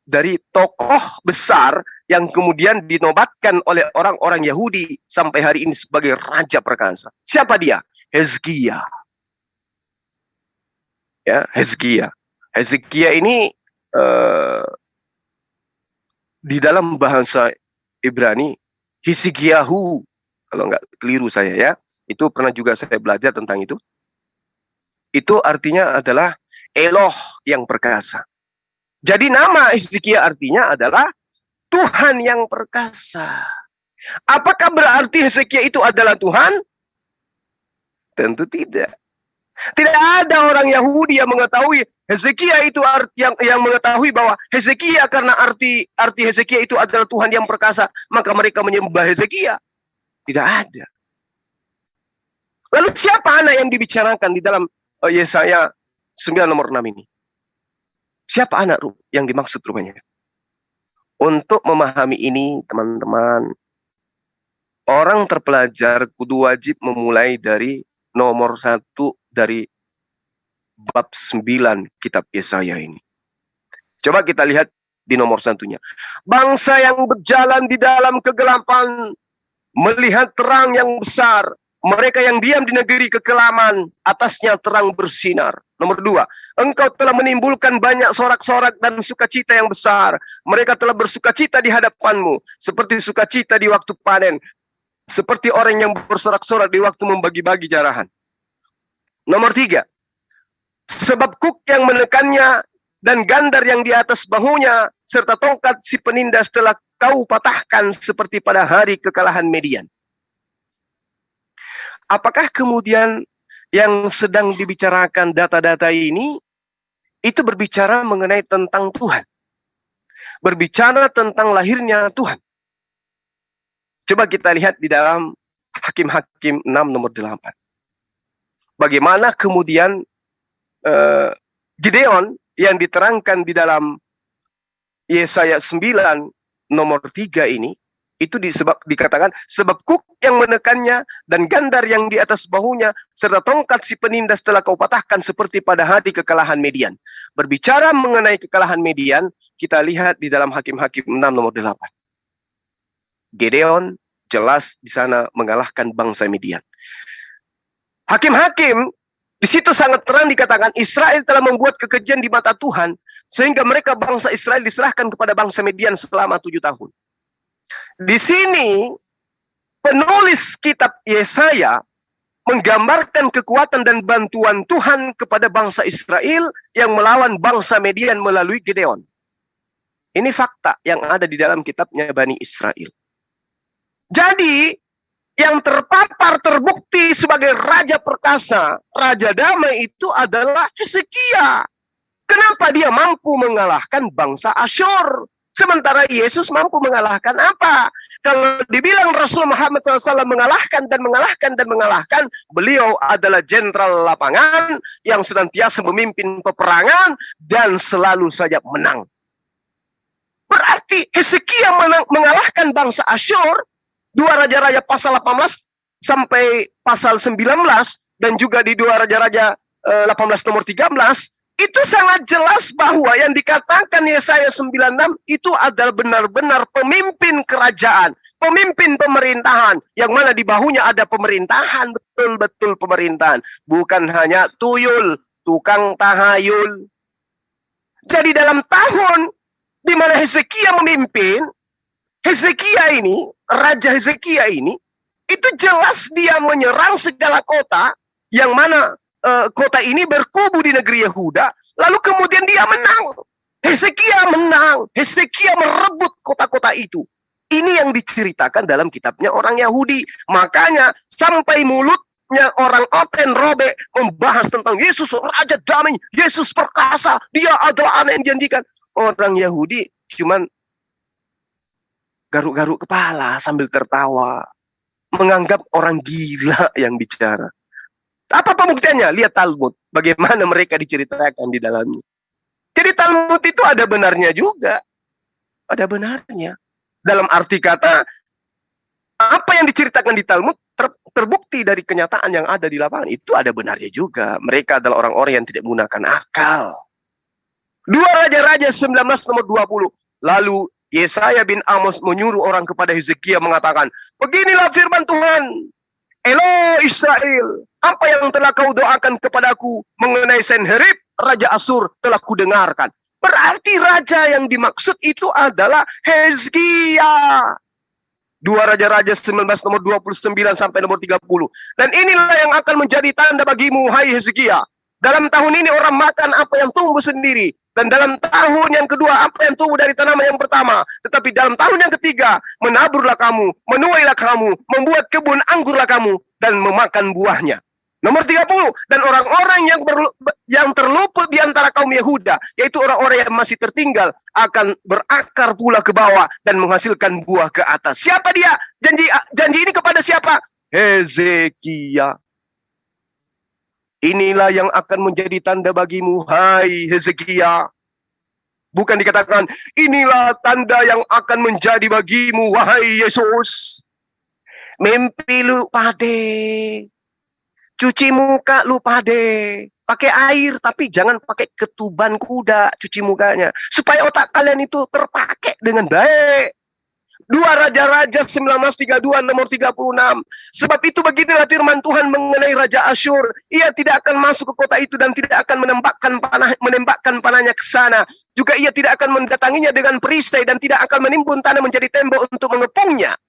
B: dari tokoh besar yang kemudian dinobatkan oleh orang-orang Yahudi sampai hari ini sebagai raja perkasa. Siapa dia? Hezkia. Ya, Hezkia. Hezkia ini di dalam bahasa Ibrani Hizkiyahu, kalau nggak keliru saya ya. Itu pernah juga saya belajar tentang itu. Itu artinya adalah Eloh yang perkasa. Jadi nama Hizkia artinya adalah Tuhan yang perkasa. Apakah berarti Hizkia itu adalah Tuhan? Tentu tidak. Tidak ada orang Yahudi yang mengetahui Hizkia itu yang mengetahui bahwa Hizkia karena arti Hizkia itu adalah Tuhan yang perkasa, maka mereka menyembah Hizkia. Tidak ada. Lalu siapa anak yang dibicarakan di dalam Yesaya 9 nomor 6 ini? Siapa anak yang dimaksud rupanya? Untuk memahami ini, teman-teman, orang terpelajar kudu wajib memulai dari nomor 1 dari bab 9 kitab Yesaya ini. Coba kita lihat di nomor 1-nya. Bangsa yang berjalan di dalam kegelapan melihat terang yang besar. Mereka yang diam di negeri kekelaman, atasnya terang bersinar. Nomor 2, engkau telah menimbulkan banyak sorak-sorak dan sukacita yang besar. Mereka telah bersukacita di hadapanmu, seperti sukacita di waktu panen, seperti orang yang bersorak-sorak di waktu membagi-bagi jarahan. Nomor 3, sebab kuk yang menekannya dan gandar yang di atas bahunya, serta tongkat si penindas telah kau patahkan seperti pada hari kekalahan Median. Apakah kemudian yang sedang dibicarakan data-data ini, itu berbicara mengenai tentang Tuhan. Berbicara tentang lahirnya Tuhan. Coba kita lihat di dalam Hakim-Hakim 6 nomor 8. Bagaimana kemudian Gideon yang diterangkan di dalam Yesaya 9 nomor 3 ini, itu dikatakan, sebab kuk yang menekannya dan gandar yang di atas bahunya serta tongkat si penindas telah kau patahkan seperti pada hari kekalahan Median. Berbicara mengenai kekalahan Median, kita lihat di dalam Hakim-Hakim 6 nomor 8. Gideon jelas di sana mengalahkan bangsa Median. Hakim-Hakim di situ sangat terang dikatakan Israel telah membuat kekejian di mata Tuhan sehingga mereka bangsa Israel diserahkan kepada bangsa Median selama 7 tahun. Di sini penulis kitab Yesaya menggambarkan kekuatan dan bantuan Tuhan kepada bangsa Israel yang melawan bangsa Median melalui Gideon. Ini fakta yang ada di dalam kitabnya Bani Israel. Jadi yang terpapar terbukti sebagai raja perkasa, raja damai itu adalah Hezekia. Kenapa dia mampu mengalahkan bangsa Asyur? Sementara Yesus mampu mengalahkan apa? Kalau dibilang Rasul Muhammad SAW mengalahkan dan mengalahkan dan mengalahkan, beliau adalah jenderal lapangan yang senantiasa memimpin peperangan dan selalu saja menang. Berarti Hezekia mengalahkan bangsa Asyur, 2 Raja-Raja pasal 18 sampai pasal 19, dan juga di 2 Raja-Raja 18 nomor 13, itu sangat jelas bahwa yang dikatakan Yesaya 96 itu adalah benar-benar pemimpin kerajaan, pemimpin pemerintahan, yang mana di bahunya ada pemerintahan, betul-betul pemerintahan. Bukan hanya tuyul, tukang tahayul. Jadi dalam tahun di mana Hezekia memimpin, Hezekia ini, Raja Hezekia ini, itu jelas dia menyerang segala kota, yang mana kota ini berkubu di negeri Yehuda, lalu kemudian dia menang. Hezekia menang, Hezekia merebut kota-kota itu. Ini yang diceritakan dalam kitabnya orang Yahudi. Makanya sampai mulutnya orang Oten Robe membahas tentang Yesus Raja Damai, Yesus perkasa, dia adalah anak yang dijanjikan. Orang Yahudi cuman garuk-garuk kepala sambil tertawa, menganggap orang gila yang bicara. Apa pembuktiannya? Lihat Talmud. Bagaimana mereka diceritakan di dalamnya. Jadi Talmud itu ada benarnya juga. Ada benarnya. Dalam arti kata, apa yang diceritakan di Talmud terbukti dari kenyataan yang ada di lapangan. Itu ada benarnya juga. Mereka adalah orang-orang yang tidak menggunakan akal. 2 Raja-Raja 19 nomor 20. Lalu Yesaya bin Amos menyuruh orang kepada Hezekia mengatakan, beginilah firman Tuhan. Elo Israel, apa yang telah kau doakan kepadaku mengenai Senherib, Raja Asyur, telah kudengarkan. Berarti raja yang dimaksud itu adalah Hizkia. 2 Raja-Raja 19 nomor 29 sampai nomor 30. Dan inilah yang akan menjadi tanda bagimu, hai Hizkia. Dalam tahun ini orang makan apa yang tumbuh sendiri. Dan dalam tahun yang kedua, apa yang tumbuh dari tanaman yang pertama. Tetapi dalam tahun yang ketiga, menaburlah kamu, menuailah kamu, membuat kebun anggurlah kamu, dan memakan buahnya. Nomor 30, dan orang-orang yang terluput di antara kaum Yehuda, yaitu orang-orang yang masih tertinggal, akan berakar pula ke bawah dan menghasilkan buah ke atas. Siapa dia? Janji ini kepada siapa? Hezekia. Inilah yang akan menjadi tanda bagimu, hai Hezekia. Bukan dikatakan, inilah tanda yang akan menjadi bagimu, wahai Yesus. Mimpi lu pade. Cuci muka lu pade. Pakai air, tapi jangan pakai ketuban kuda, cuci mukanya. Supaya otak kalian itu terpakai dengan baik. 2 Raja-Raja 19:32 nomor 36. Sebab itu beginilah firman Tuhan mengenai Raja Asyur. Ia tidak akan masuk ke kota itu dan tidak akan menembakkan panahnya ke sana. Juga ia tidak akan mendatanginya dengan perisai dan tidak akan menimbun tanah menjadi tembok untuk mengepungnya.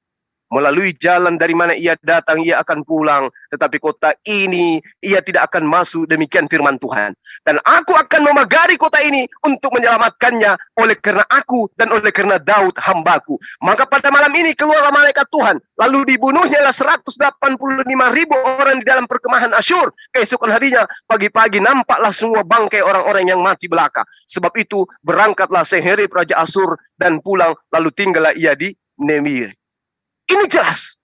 B: Melalui jalan dari mana ia datang, ia akan pulang. Tetapi kota ini, ia tidak akan masuk, demikian firman Tuhan. Dan aku akan memagari kota ini untuk menyelamatkannya oleh karena aku dan oleh karena Daud hambaku. Maka pada malam ini keluarlah malaikat Tuhan. Lalu dibunuhnyalah 185.000 orang di dalam perkemahan Asyur. Keesokan harinya, pagi-pagi nampaklah semua bangkai orang-orang yang mati belaka. Sebab itu berangkatlah Senherib Raja Asyur dan pulang, lalu tinggallah ia di Nemir. Ini jelas.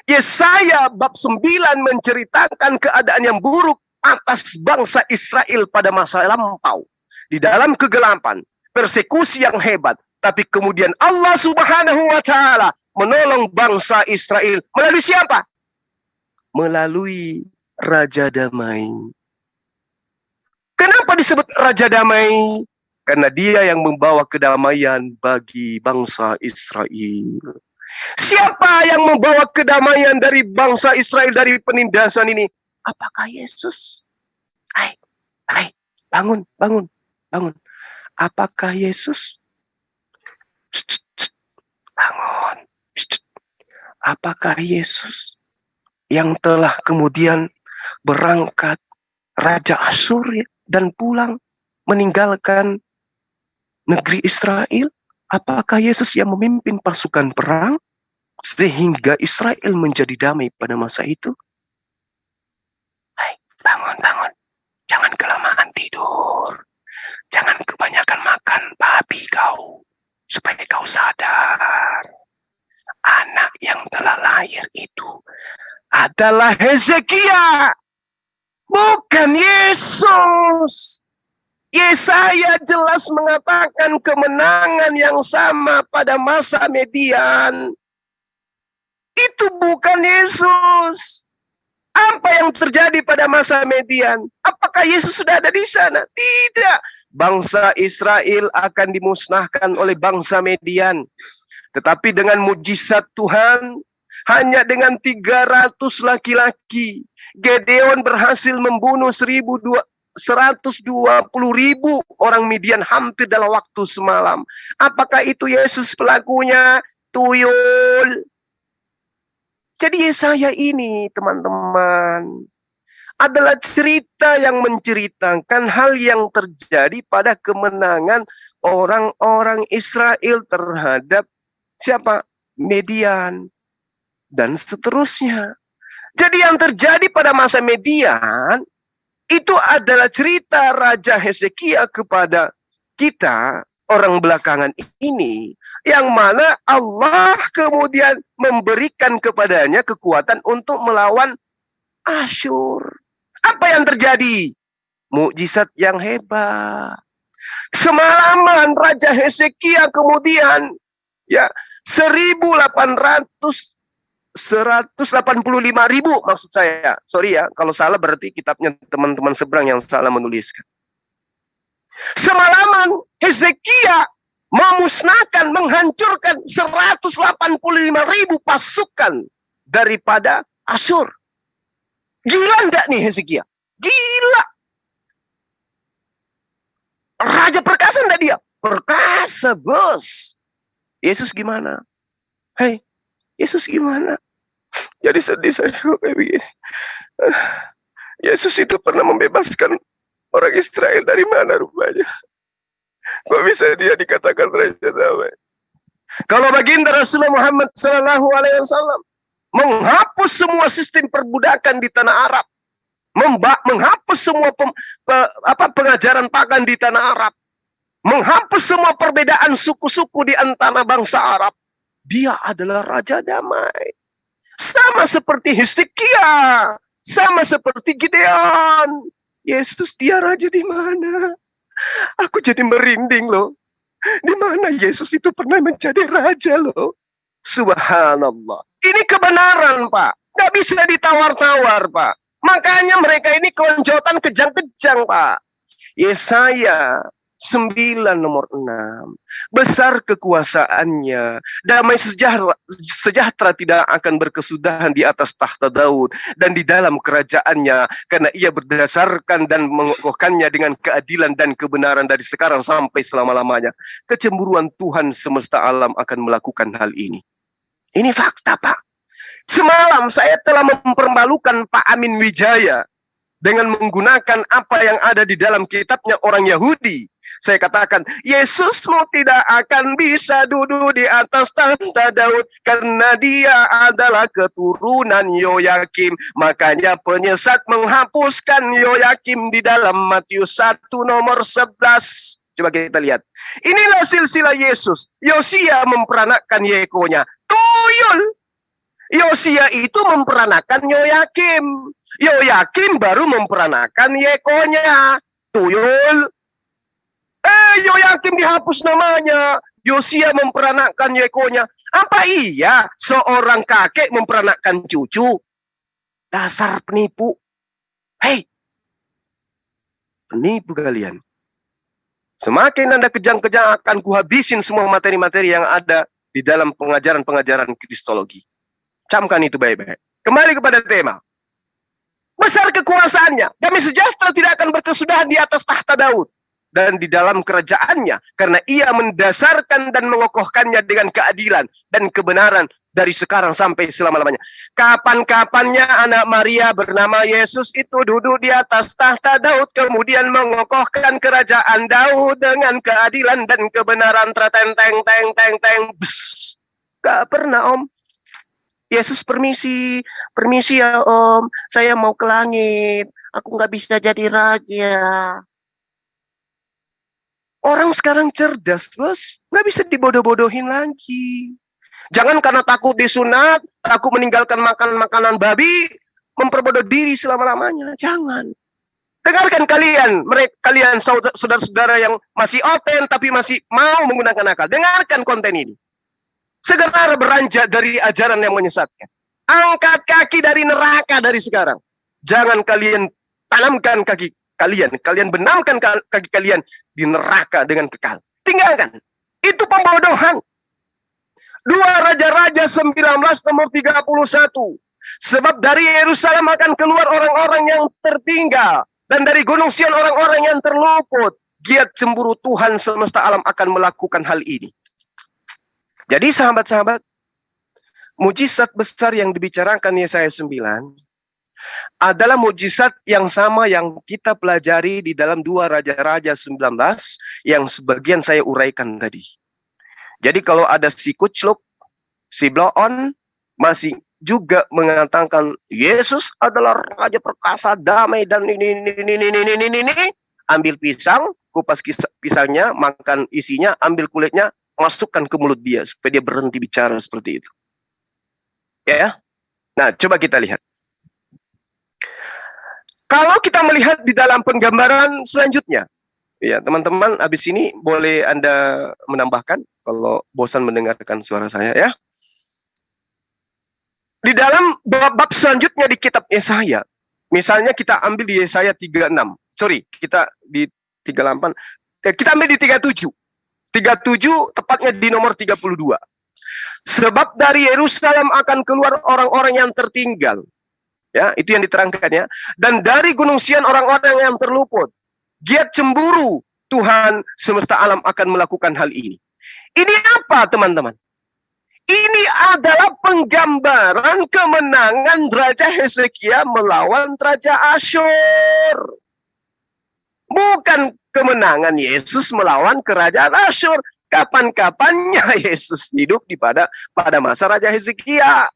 B: Yesaya bab 9 menceritakan keadaan yang buruk atas bangsa Israel pada masa lampau. Di dalam kegelapan, persekusi yang hebat. Tapi kemudian Allah Subhanahu wa Ta'ala menolong bangsa Israel melalui siapa? Melalui Raja Damai. Kenapa disebut Raja Damai? Karena dia yang membawa kedamaian bagi bangsa Israel. Siapa yang membawa kedamaian dari bangsa Israel dari penindasan ini? Apakah Yesus? Hai, bangun. Apakah Yesus? Bangun. Apakah Yesus yang telah kemudian berangkat Raja Asyur dan pulang meninggalkan negeri Israel? Apakah Yesus yang memimpin pasukan perang sehingga Israel menjadi damai pada masa itu? Hai, bangun. Jangan kelamaan tidur. Jangan kebanyakan makan babi kau. Supaya kau sadar. Anak yang telah lahir itu adalah Hezekia. Bukan Yesus. Yesaya jelas mengatakan kemenangan yang sama pada masa Median. Itu bukan Yesus. Apa yang terjadi pada masa Median? Apakah Yesus sudah ada di sana? Tidak. Bangsa Israel akan dimusnahkan oleh bangsa Median. Tetapi dengan mujizat Tuhan, hanya dengan 300 laki-laki, Gedeon berhasil membunuh 120.000 orang Midian hampir dalam waktu semalam. Apakah itu Yesus pelakunya? Tuyul. Jadi Yesaya ini, teman-teman, adalah cerita yang menceritakan hal yang terjadi pada kemenangan orang-orang Israel terhadap siapa? Median. Dan seterusnya. Jadi yang terjadi pada masa Median itu adalah cerita Raja Hezekia kepada kita, orang belakangan ini, yang mana Allah kemudian memberikan kepadanya kekuatan untuk melawan Asyur. Apa yang terjadi? Mukjizat yang hebat. Semalaman Raja Hezekia kemudian 185.000 maksud saya. Sorry ya, kalau salah berarti kitabnya teman-teman seberang yang salah menuliskan. Semalaman Hezekia memusnahkan, menghancurkan 185.000 pasukan daripada Asyur. Gila enggak nih Hezekia? Gila. Raja perkasa enggak dia? Perkasa, bos. Yesus gimana? Hei, Yesus gimana? Jadi sedih saya kayak begini. Yesus itu pernah membebaskan orang Israel dari mana rupanya? Kok bisa dia dikatakan Raja Damai? Kalau baginda Rasulullah Muhammad SAW menghapus semua sistem perbudakan di tanah Arab, menghapus semua pengajaran pagan di tanah Arab, menghapus semua perbedaan suku-suku di antara bangsa Arab, dia adalah Raja Damai. Sama seperti Hezekia, sama seperti Gideon. Yesus dia raja di mana? Aku jadi merinding loh. Di mana Yesus itu pernah menjadi raja loh. Subhanallah. Ini kebenaran, Pak. Gak bisa ditawar-tawar, Pak. Makanya mereka ini kelonjotan kejang-kejang, Pak. Yesaya 9 nomor 6. Besar kekuasaannya. Damai sejahtera tidak akan berkesudahan di atas tahta Daud dan di dalam kerajaannya. Karena ia berdasarkan dan mengokohkannya dengan keadilan dan kebenaran dari sekarang sampai selama-lamanya. Kecemburuan Tuhan semesta alam akan melakukan hal ini. Ini fakta, Pak. Semalam saya telah mempermalukan Pak Amin Wijaya dengan menggunakan apa yang ada di dalam kitabnya orang Yahudi. Saya katakan, Yesusmu tidak akan bisa duduk di atas tahta Daud karena dia adalah keturunan Yoyakim. Makanya penyesat menghapuskan Yoyakim di dalam Matius 1 nomor 11. Coba kita lihat. Inilah silsilah Yesus. Yosia memperanakkan Yekonya. Tuyul. Yosia itu memperanakan Yoyakim. Yoyakim baru memperanakan Yekonya. Tuyul. Yoyakim dihapus namanya. Yosia memperanakan Yekonya. Apa iya seorang kakek memperanakan cucu? Dasar penipu. Hei, penipu kalian. Semakin Anda kejang-kejang akan kuhabisin semua materi-materi yang ada di dalam pengajaran-pengajaran kristologi. Camkan itu baik-baik. Kembali kepada tema. Besar kekuasaannya. Damai sejahtera tidak akan berkesudahan di atas tahta Daud. Dan di dalam kerajaannya. Karena ia mendasarkan dan mengokohkannya dengan keadilan dan kebenaran dari sekarang sampai selama-lamanya. Kapan-kapannya anak Maria bernama Yesus itu duduk di atas tahta Daud. Kemudian mengokohkan kerajaan Daud dengan keadilan dan kebenaran. Teng. Gak pernah, Om. Yesus permisi ya Om. Saya mau ke langit. Aku gak bisa jadi raja. Orang sekarang cerdas, bos. Gak bisa dibodoh-bodohin lagi. Jangan karena takut disunat, takut meninggalkan makan makanan babi, memperbodoh diri selama-lamanya. Jangan. Dengarkan kalian saudara-saudara yang masih open tapi masih mau menggunakan akal. Dengarkan konten ini. Segera beranjak dari ajaran yang menyesatkan. Angkat kaki dari neraka dari sekarang. Jangan kalian tanamkan kaki kalian. Kalian benamkan kaki kalian di neraka dengan kekal. Tinggalkan. Itu pembodohan. 2 Raja-Raja 19 nomor 31. Sebab dari Yerusalem akan keluar orang-orang yang tertinggal. Dan dari Gunung Sion orang-orang yang terluput. Giat cemburu Tuhan semesta alam akan melakukan hal ini. Jadi sahabat-sahabat, mujizat besar yang dibicarakan Yesaya 9 adalah mujizat yang sama yang kita pelajari di dalam 2 Raja-Raja 19 yang sebagian saya uraikan tadi. Jadi kalau ada si Kucluk, si Bloon masih juga mengatakan Yesus adalah raja perkasa, damai dan ini. Ambil pisang, kupas pisangnya, makan isinya, ambil kulitnya, masukkan ke mulut dia supaya dia berhenti bicara seperti itu. Ya. Nah, coba kita lihat. Kalau kita melihat di dalam penggambaran selanjutnya, ya teman-teman, habis ini boleh Anda menambahkan kalau bosan mendengarkan suara saya ya. Di dalam bab selanjutnya di kitab Yesaya, misalnya kita ambil di Yesaya 36. Sorry, kita di 38. Kita ambil di 37. 37 tepatnya di nomor 32. Sebab dari Yerusalem akan keluar orang-orang yang tertinggal. Ya, itu yang diterangkan ya. Dan dari Gunung Sion orang-orang yang terluput. Giat cemburu Tuhan semesta alam akan melakukan hal ini. Ini apa teman-teman? Ini adalah penggambaran kemenangan Raja Hezekia melawan Raja Asyur. Bukan kemenangan Yesus melawan kerajaan Asyur. Kapan-kapannya Yesus hidup pada masa Raja Hezekia.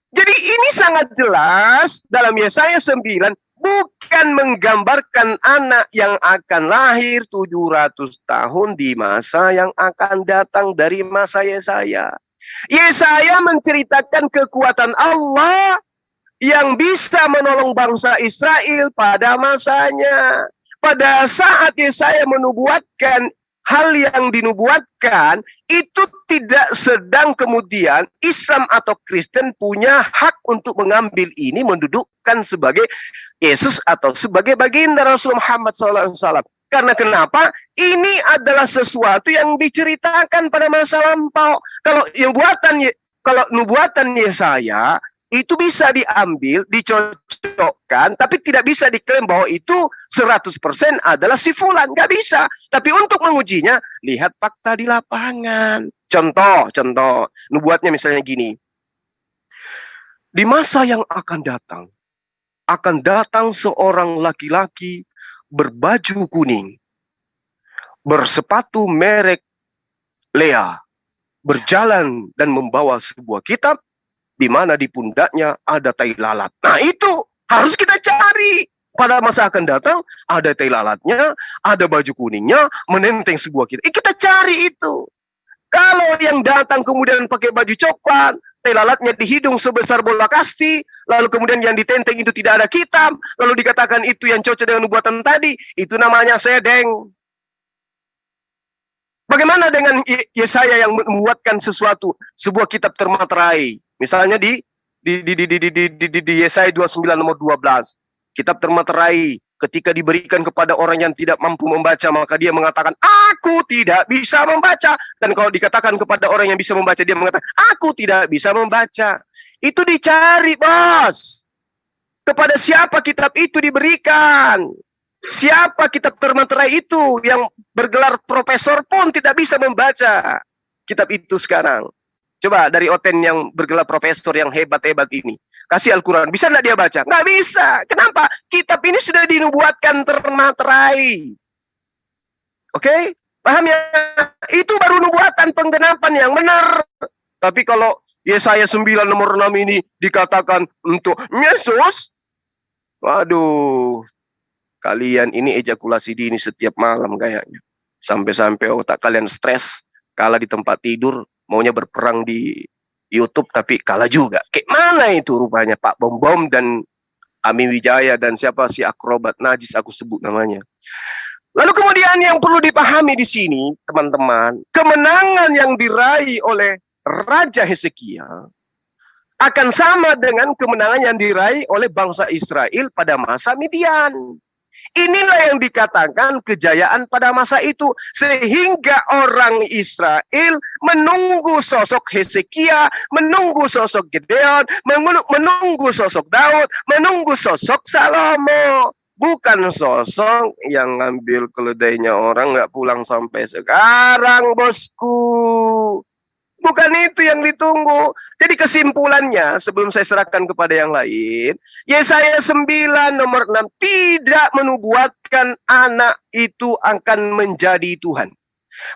B: Jadi ini sangat jelas dalam Yesaya 9 bukan menggambarkan anak yang akan lahir 700 tahun di masa yang akan datang dari masa Yesaya. Yesaya menceritakan kekuatan Allah yang bisa menolong bangsa Israel pada masanya. Pada saat Yesaya menubuatkan hal yang dinubuatkan, itu tidak sedang kemudian Islam atau Kristen punya hak untuk mengambil ini, mendudukkan sebagai Yesus atau sebagai baginda Rasul Muhammad SAW. Karena kenapa? Ini adalah sesuatu yang diceritakan pada masa lampau. Kalau nubuatan Yesaya itu bisa diambil, dicocokkan, tapi tidak bisa diklaim bahwa itu 100% adalah si fulan. Nggak bisa. Tapi untuk mengujinya, lihat fakta di lapangan. Contoh, nubuatnya misalnya gini. Di masa yang akan datang seorang laki-laki berbaju kuning, bersepatu merek Lea, berjalan dan membawa sebuah kitab, di mana di pundaknya ada tai lalat. Nah itu harus kita cari. Pada masa akan datang, ada tai lalatnya, ada baju kuningnya, menenteng sebuah kitab. Kita cari itu. Kalau yang datang kemudian pakai baju coklat, lalatnya di hidung sebesar bola kasti, lalu kemudian yang ditenteng itu tidak ada kitab, lalu dikatakan itu yang cocok dengan nubuatan tadi, itu namanya sedeng. Bagaimana dengan Yesaya yang membuatkan sesuatu, sebuah kitab termaterai? Misalnya di Yesaya 29 nomor 12. Kitab termaterai ketika diberikan kepada orang yang tidak mampu membaca, maka dia mengatakan, aku tidak bisa membaca. Dan kalau dikatakan kepada orang yang bisa membaca, dia mengatakan, aku tidak bisa membaca. Itu dicari, bos. Kepada siapa kitab itu diberikan? Siapa kitab termaterai itu yang bergelar profesor pun tidak bisa membaca kitab itu sekarang. Coba dari Oten yang bergelar profesor yang hebat-hebat ini, kasih Al-Quran, bisa nggak dia baca? Nggak bisa. Kenapa? Kitab ini sudah dinubuatkan termaterai. Oke? Paham ya? Itu baru nubuatan penggenapan yang benar. Tapi kalau Yesaya 9 nomor 6 ini dikatakan untuk Yesus, waduh, kalian ini ejakulasi dini setiap malam kayaknya. Sampai-sampai otak kalian stres, kalah di tempat tidur, maunya berperang di YouTube tapi kalah juga. Kayak mana itu rupanya Pak Bom dan Ami Wijaya dan siapa si akrobat najis aku sebut namanya. Lalu kemudian yang perlu dipahami di sini, teman-teman, kemenangan yang diraih oleh Raja Hezekia akan sama dengan kemenangan yang diraih oleh bangsa Israel pada masa Midian. Inilah yang dikatakan kejayaan pada masa itu. Sehingga orang Israel menunggu sosok Hezekia, menunggu sosok Gideon, menunggu sosok Daud, menunggu sosok Salomo. Bukan sosok yang ngambil keledainya orang nggak pulang sampai sekarang, bosku. Bukan itu yang ditunggu. Jadi kesimpulannya, sebelum saya serahkan kepada yang lain, Yesaya 9 nomor 6 tidak menubuatkan anak itu akan menjadi Tuhan.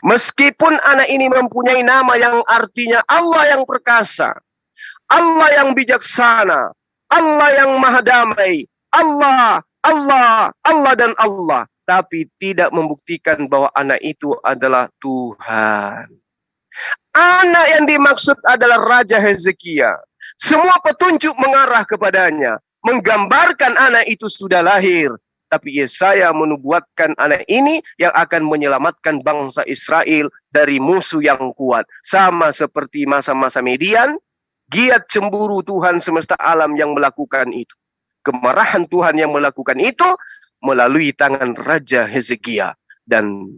B: Meskipun anak ini mempunyai nama yang artinya Allah yang perkasa, Allah yang bijaksana, Allah yang maha damai, Allah dan Allah. Tapi tidak membuktikan bahwa anak itu adalah Tuhan. Anak yang dimaksud adalah Raja Hezekia. Semua petunjuk mengarah kepadanya, menggambarkan anak itu sudah lahir. Tapi Yesaya menubuatkan anak ini yang akan menyelamatkan bangsa Israel dari musuh yang kuat. Sama seperti masa-masa Midian, giat cemburu Tuhan semesta alam yang melakukan itu. Kemarahan Tuhan yang melakukan itu melalui tangan Raja Hezekia. Dan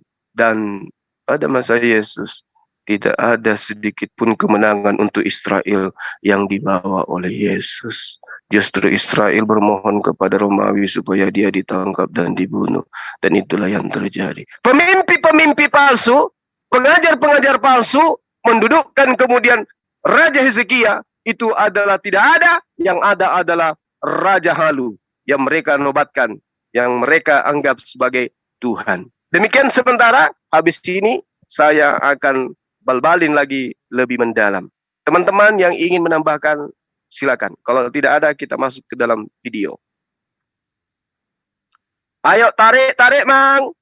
B: pada masa Yesus, tidak ada sedikit pun kemenangan untuk Israel yang dibawa oleh Yesus. Justru Israel bermohon kepada Romawi supaya dia ditangkap dan dibunuh. Dan itulah yang terjadi. Pemimpi-pemimpi palsu, pengajar-pengajar palsu, mendudukkan kemudian Raja Hezekia, itu adalah tidak ada, yang ada adalah Raja Halu, yang mereka nobatkan, yang mereka anggap sebagai Tuhan. Demikian sementara, habis ini saya akan balbalin lagi lebih mendalam. Teman-teman yang ingin menambahkan, silakan. Kalau tidak ada, kita masuk ke dalam video. Ayo tarik, Mang.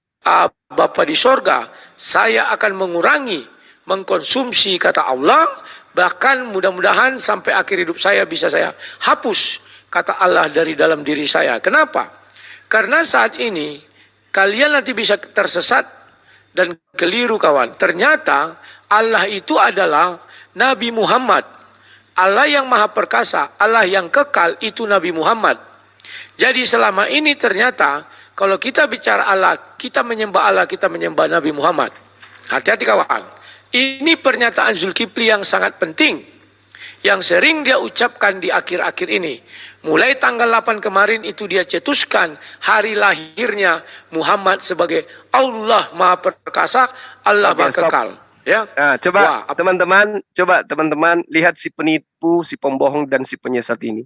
A: Bapa di sorga, saya akan mengurangi mengkonsumsi kata Allah, bahkan mudah-mudahan sampai akhir hidup saya bisa saya hapus kata Allah dari dalam diri saya. Kenapa? Karena saat ini kalian nanti bisa tersesat dan keliru, kawan. Ternyata Allah itu adalah Nabi Muhammad. Allah yang maha perkasa, Allah yang kekal itu Nabi Muhammad. Jadi selama ini ternyata kalau kita bicara Allah, kita menyembah Nabi Muhammad. Hati-hati kawan. Ini pernyataan Zulkifli yang sangat penting, yang sering dia ucapkan di akhir-akhir ini. Mulai tanggal 8 kemarin itu dia cetuskan hari lahirnya Muhammad sebagai Allah Maha Perkasa, Allah Maha Kekal. Ya.
B: Nah, coba teman-teman lihat si penipu, si pembohong dan si penyesat ini.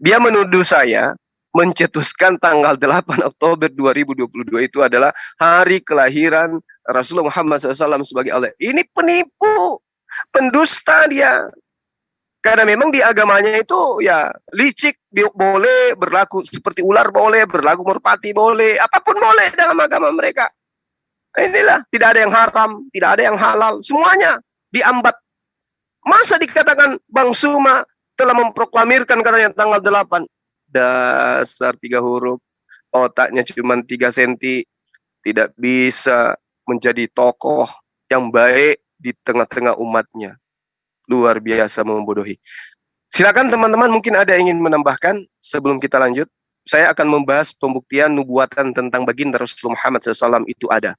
B: Dia menuduh saya mencetuskan tanggal 8 Oktober 2022 itu adalah hari kelahiran Rasulullah Muhammad SAW sebagai Allah. Ini penipu, pendusta dia. Karena memang di agamanya itu ya licik boleh, berlaku seperti ular boleh, berlaku merpati boleh, apapun boleh dalam agama mereka. Inilah, tidak ada yang haram, tidak ada yang halal, semuanya diambat. Masa dikatakan Bang Suma telah memproklamirkan katanya tanggal 8. Dasar 3 huruf. Otaknya cuma 3 senti. Tidak bisa menjadi tokoh yang baik di tengah-tengah umatnya. Luar biasa membodohi. Silakan teman-teman, mungkin ada yang ingin menambahkan sebelum kita lanjut. Saya akan membahas pembuktian nubuatan tentang baginda Rasulullah Muhammad SAW itu ada.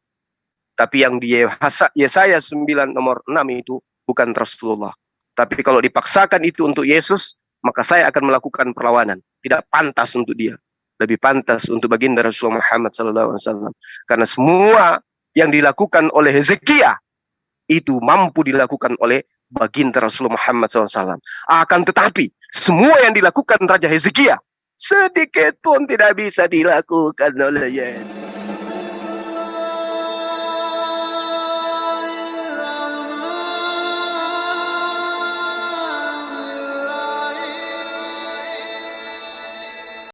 B: Tapi yang di Yesaya 9 nomor 6 itu bukan Rasulullah. Tapi kalau dipaksakan itu untuk Yesus, maka saya akan melakukan perlawanan. Tidak pantas untuk dia. Lebih pantas untuk baginda Rasulullah Muhammad SAW. Karena semua yang dilakukan oleh Hezekia itu mampu dilakukan oleh baginda Rasulullah Muhammad SAW. Akan tetapi semua yang dilakukan Raja Hezekia sedikit pun tidak bisa dilakukan oleh Yesus.